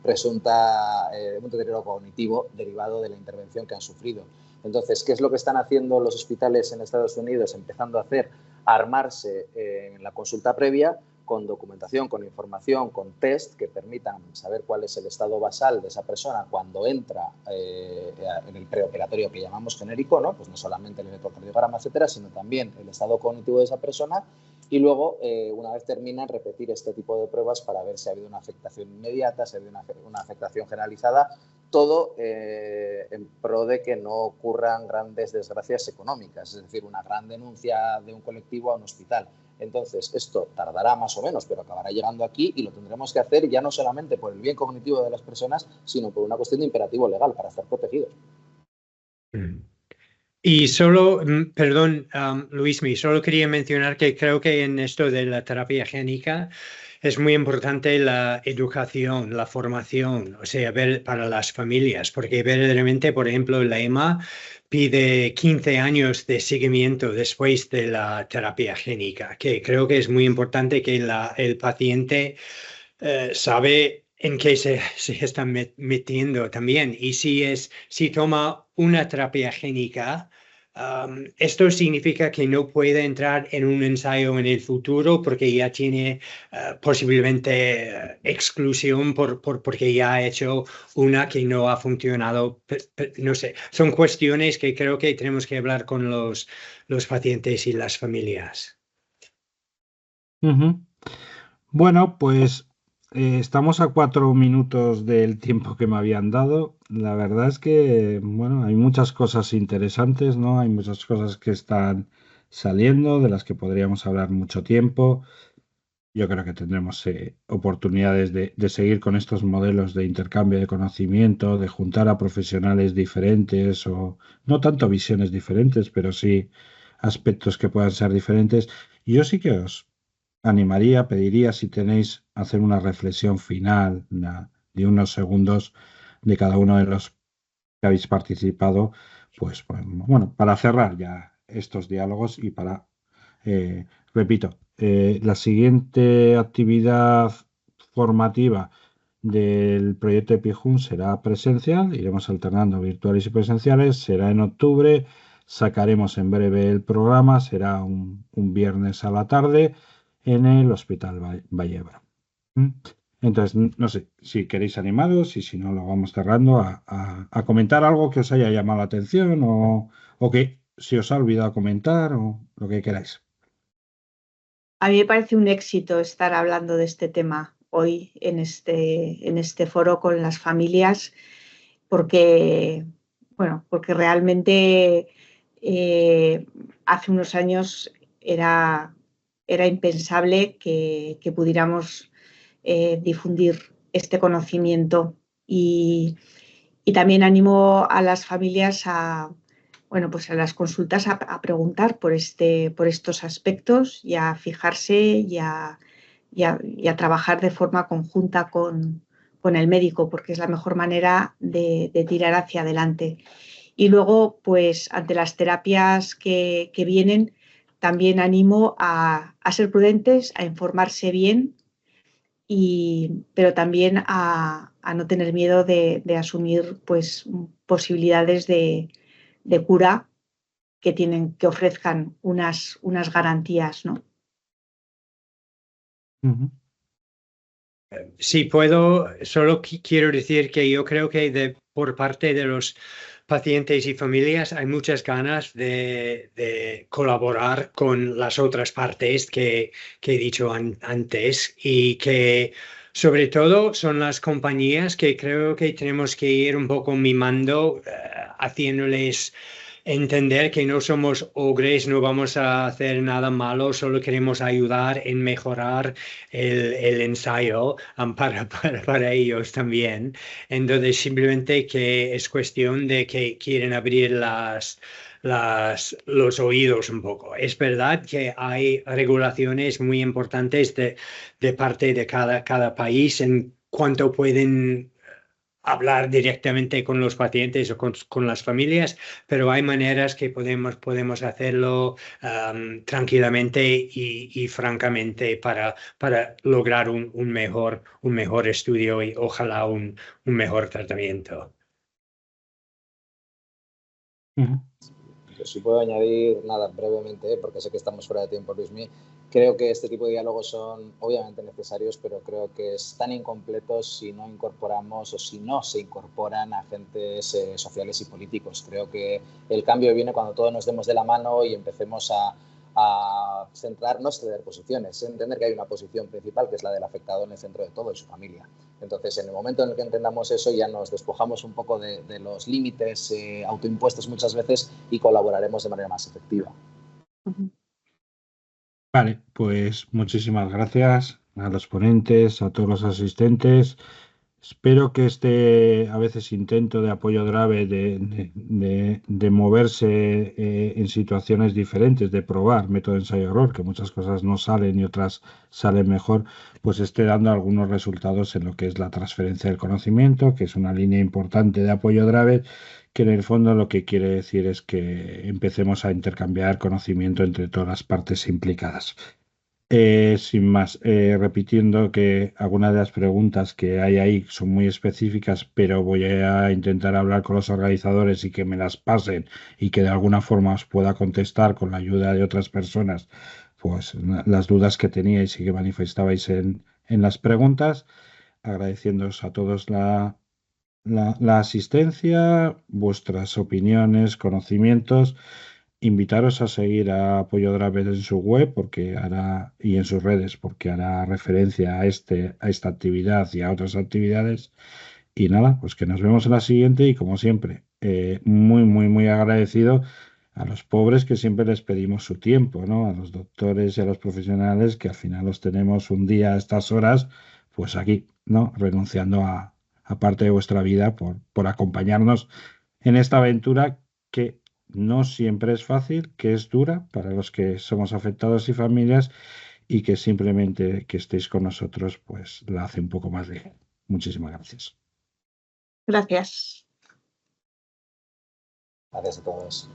presunta un deterioro cognitivo derivado de la intervención que han sufrido. Entonces, ¿qué es lo que están haciendo los hospitales en Estados Unidos? Empezando a hacer, armarse en la consulta previa con documentación, con información, con test que permitan saber cuál es el estado basal de esa persona cuando entra en el preoperatorio que llamamos genérico, ¿no? Pues no solamente el electrocardiograma, etcétera, sino también el estado cognitivo de esa persona, y luego, una vez terminan, repetir este tipo de pruebas para ver si ha habido una afectación inmediata, si ha habido una afectación generalizada, todo en pro de que no ocurran grandes desgracias económicas, es decir, una gran denuncia de un colectivo a un hospital. Entonces, esto tardará más o menos, pero acabará llegando aquí, y lo tendremos que hacer ya no solamente por el bien cognitivo de las personas, sino por una cuestión de imperativo legal para estar protegidos. Y solo, perdón, Luismi, solo quería mencionar que creo que en esto de la terapia génica es muy importante la educación, la formación, o sea, ver para las familias, porque verdaderamente, por ejemplo, la EMA pide 15 años de seguimiento después de la terapia génica, que creo que es muy importante que el paciente sabe en qué se está metiendo también. Y si toma una terapia génica Esto significa que no puede entrar en un ensayo en el futuro porque ya tiene posiblemente exclusión porque ya ha hecho una que no ha funcionado. No sé, son cuestiones que creo que tenemos que hablar con los pacientes y las familias. Bueno, pues estamos a 4 minutos del tiempo que me habían dado. La verdad es que, bueno, hay muchas cosas interesantes, ¿no? Hay muchas cosas que están saliendo, de las que podríamos hablar mucho tiempo. Yo creo que tendremos oportunidades de seguir con estos modelos de intercambio de conocimiento, de juntar a profesionales diferentes o no tanto visiones diferentes, pero sí aspectos que puedan ser diferentes. Y yo sí que os animaría, pediría si tenéis hacer una reflexión final de unos segundos de cada uno de los que habéis participado, pues bueno, para cerrar ya estos diálogos y para, repito, la siguiente actividad formativa del proyecto Epijun será presencial, iremos alternando virtuales y presenciales, será en octubre, sacaremos en breve el programa, será un viernes a la tarde en el Hospital Vallebra. Entonces, no sé si queréis animaros y si no, lo vamos cerrando a comentar algo que os haya llamado la atención o que si os ha olvidado comentar o lo que queráis. A mí me parece un éxito estar hablando de este tema hoy en este foro con las familias porque, bueno, porque realmente hace unos años era impensable que pudiéramos difundir este conocimiento y también animo a las familias bueno, pues a las consultas a preguntar por estos aspectos y a fijarse y a trabajar de forma conjunta con el médico, porque es la mejor manera de tirar hacia adelante. Y luego, pues ante las terapias que vienen, también animo a ser prudentes, a informarse bien, pero también a no tener miedo de asumir pues, posibilidades de cura que ofrezcan unas garantías, ¿no? Si puedo, solo quiero decir que yo creo que por parte de los pacientes y familias hay muchas ganas de colaborar con las otras partes que he dicho antes y que sobre todo son las compañías que creo que tenemos que ir un poco mimando, haciéndoles entender que no somos ogres, no vamos a hacer nada malo, solo queremos ayudar en mejorar el ensayo para ellos también. Entonces, simplemente que es cuestión de que quieren abrir los oídos un poco. Es verdad que hay regulaciones muy importantes de parte de cada país en cuanto pueden hablar directamente con los pacientes o con las familias, pero hay maneras que podemos hacerlo tranquilamente y francamente para lograr un mejor estudio y ojalá un mejor tratamiento. Yo sí puedo añadir nada brevemente, porque sé que estamos fuera de tiempo, Luismi. Creo que este tipo de diálogos son obviamente necesarios, pero creo que están incompletos si no incorporamos o si no se incorporan agentes sociales y políticos. Creo que el cambio viene cuando todos nos demos de la mano y empecemos a centrarnos, ceder posiciones, entender que hay una posición principal que es la del afectado en el centro de todo y su familia. Entonces, en el momento en el que entendamos eso, ya nos despojamos un poco de los límites autoimpuestos muchas veces y colaboraremos de manera más efectiva. Vale, pues muchísimas gracias a los ponentes, a todos los asistentes. Espero que este a veces intento de apoyo grave de moverse en situaciones diferentes, de probar método ensayo-error, que muchas cosas no salen y otras salen mejor, pues esté dando algunos resultados en lo que es la transferencia del conocimiento, que es una línea importante de apoyo grave, que en el fondo lo que quiere decir es que empecemos a intercambiar conocimiento entre todas las partes implicadas. Sin más, repitiendo que algunas de las preguntas que hay ahí son muy específicas, pero voy a intentar hablar con los organizadores y que me las pasen y que de alguna forma os pueda contestar con la ayuda de otras personas, pues las dudas que teníais y que manifestabais en las preguntas, agradeciéndoos a todos la asistencia, vuestras opiniones, conocimientos. Invitaros a seguir a Apoyo Driver en su web porque hará, y en sus redes, porque hará referencia a esta actividad y a otras actividades. Y nada, pues que nos vemos en la siguiente y como siempre, muy, muy, muy agradecido a los pobres que siempre les pedimos su tiempo, ¿no? A los doctores y a los profesionales que al final los tenemos un día a estas horas, pues aquí, ¿no? Renunciando a parte de vuestra vida por acompañarnos en esta aventura que no siempre es fácil, que es dura para los que somos afectados y familias y que simplemente que estéis con nosotros pues la hace un poco más ligera. Muchísimas gracias. Gracias. Gracias a todos.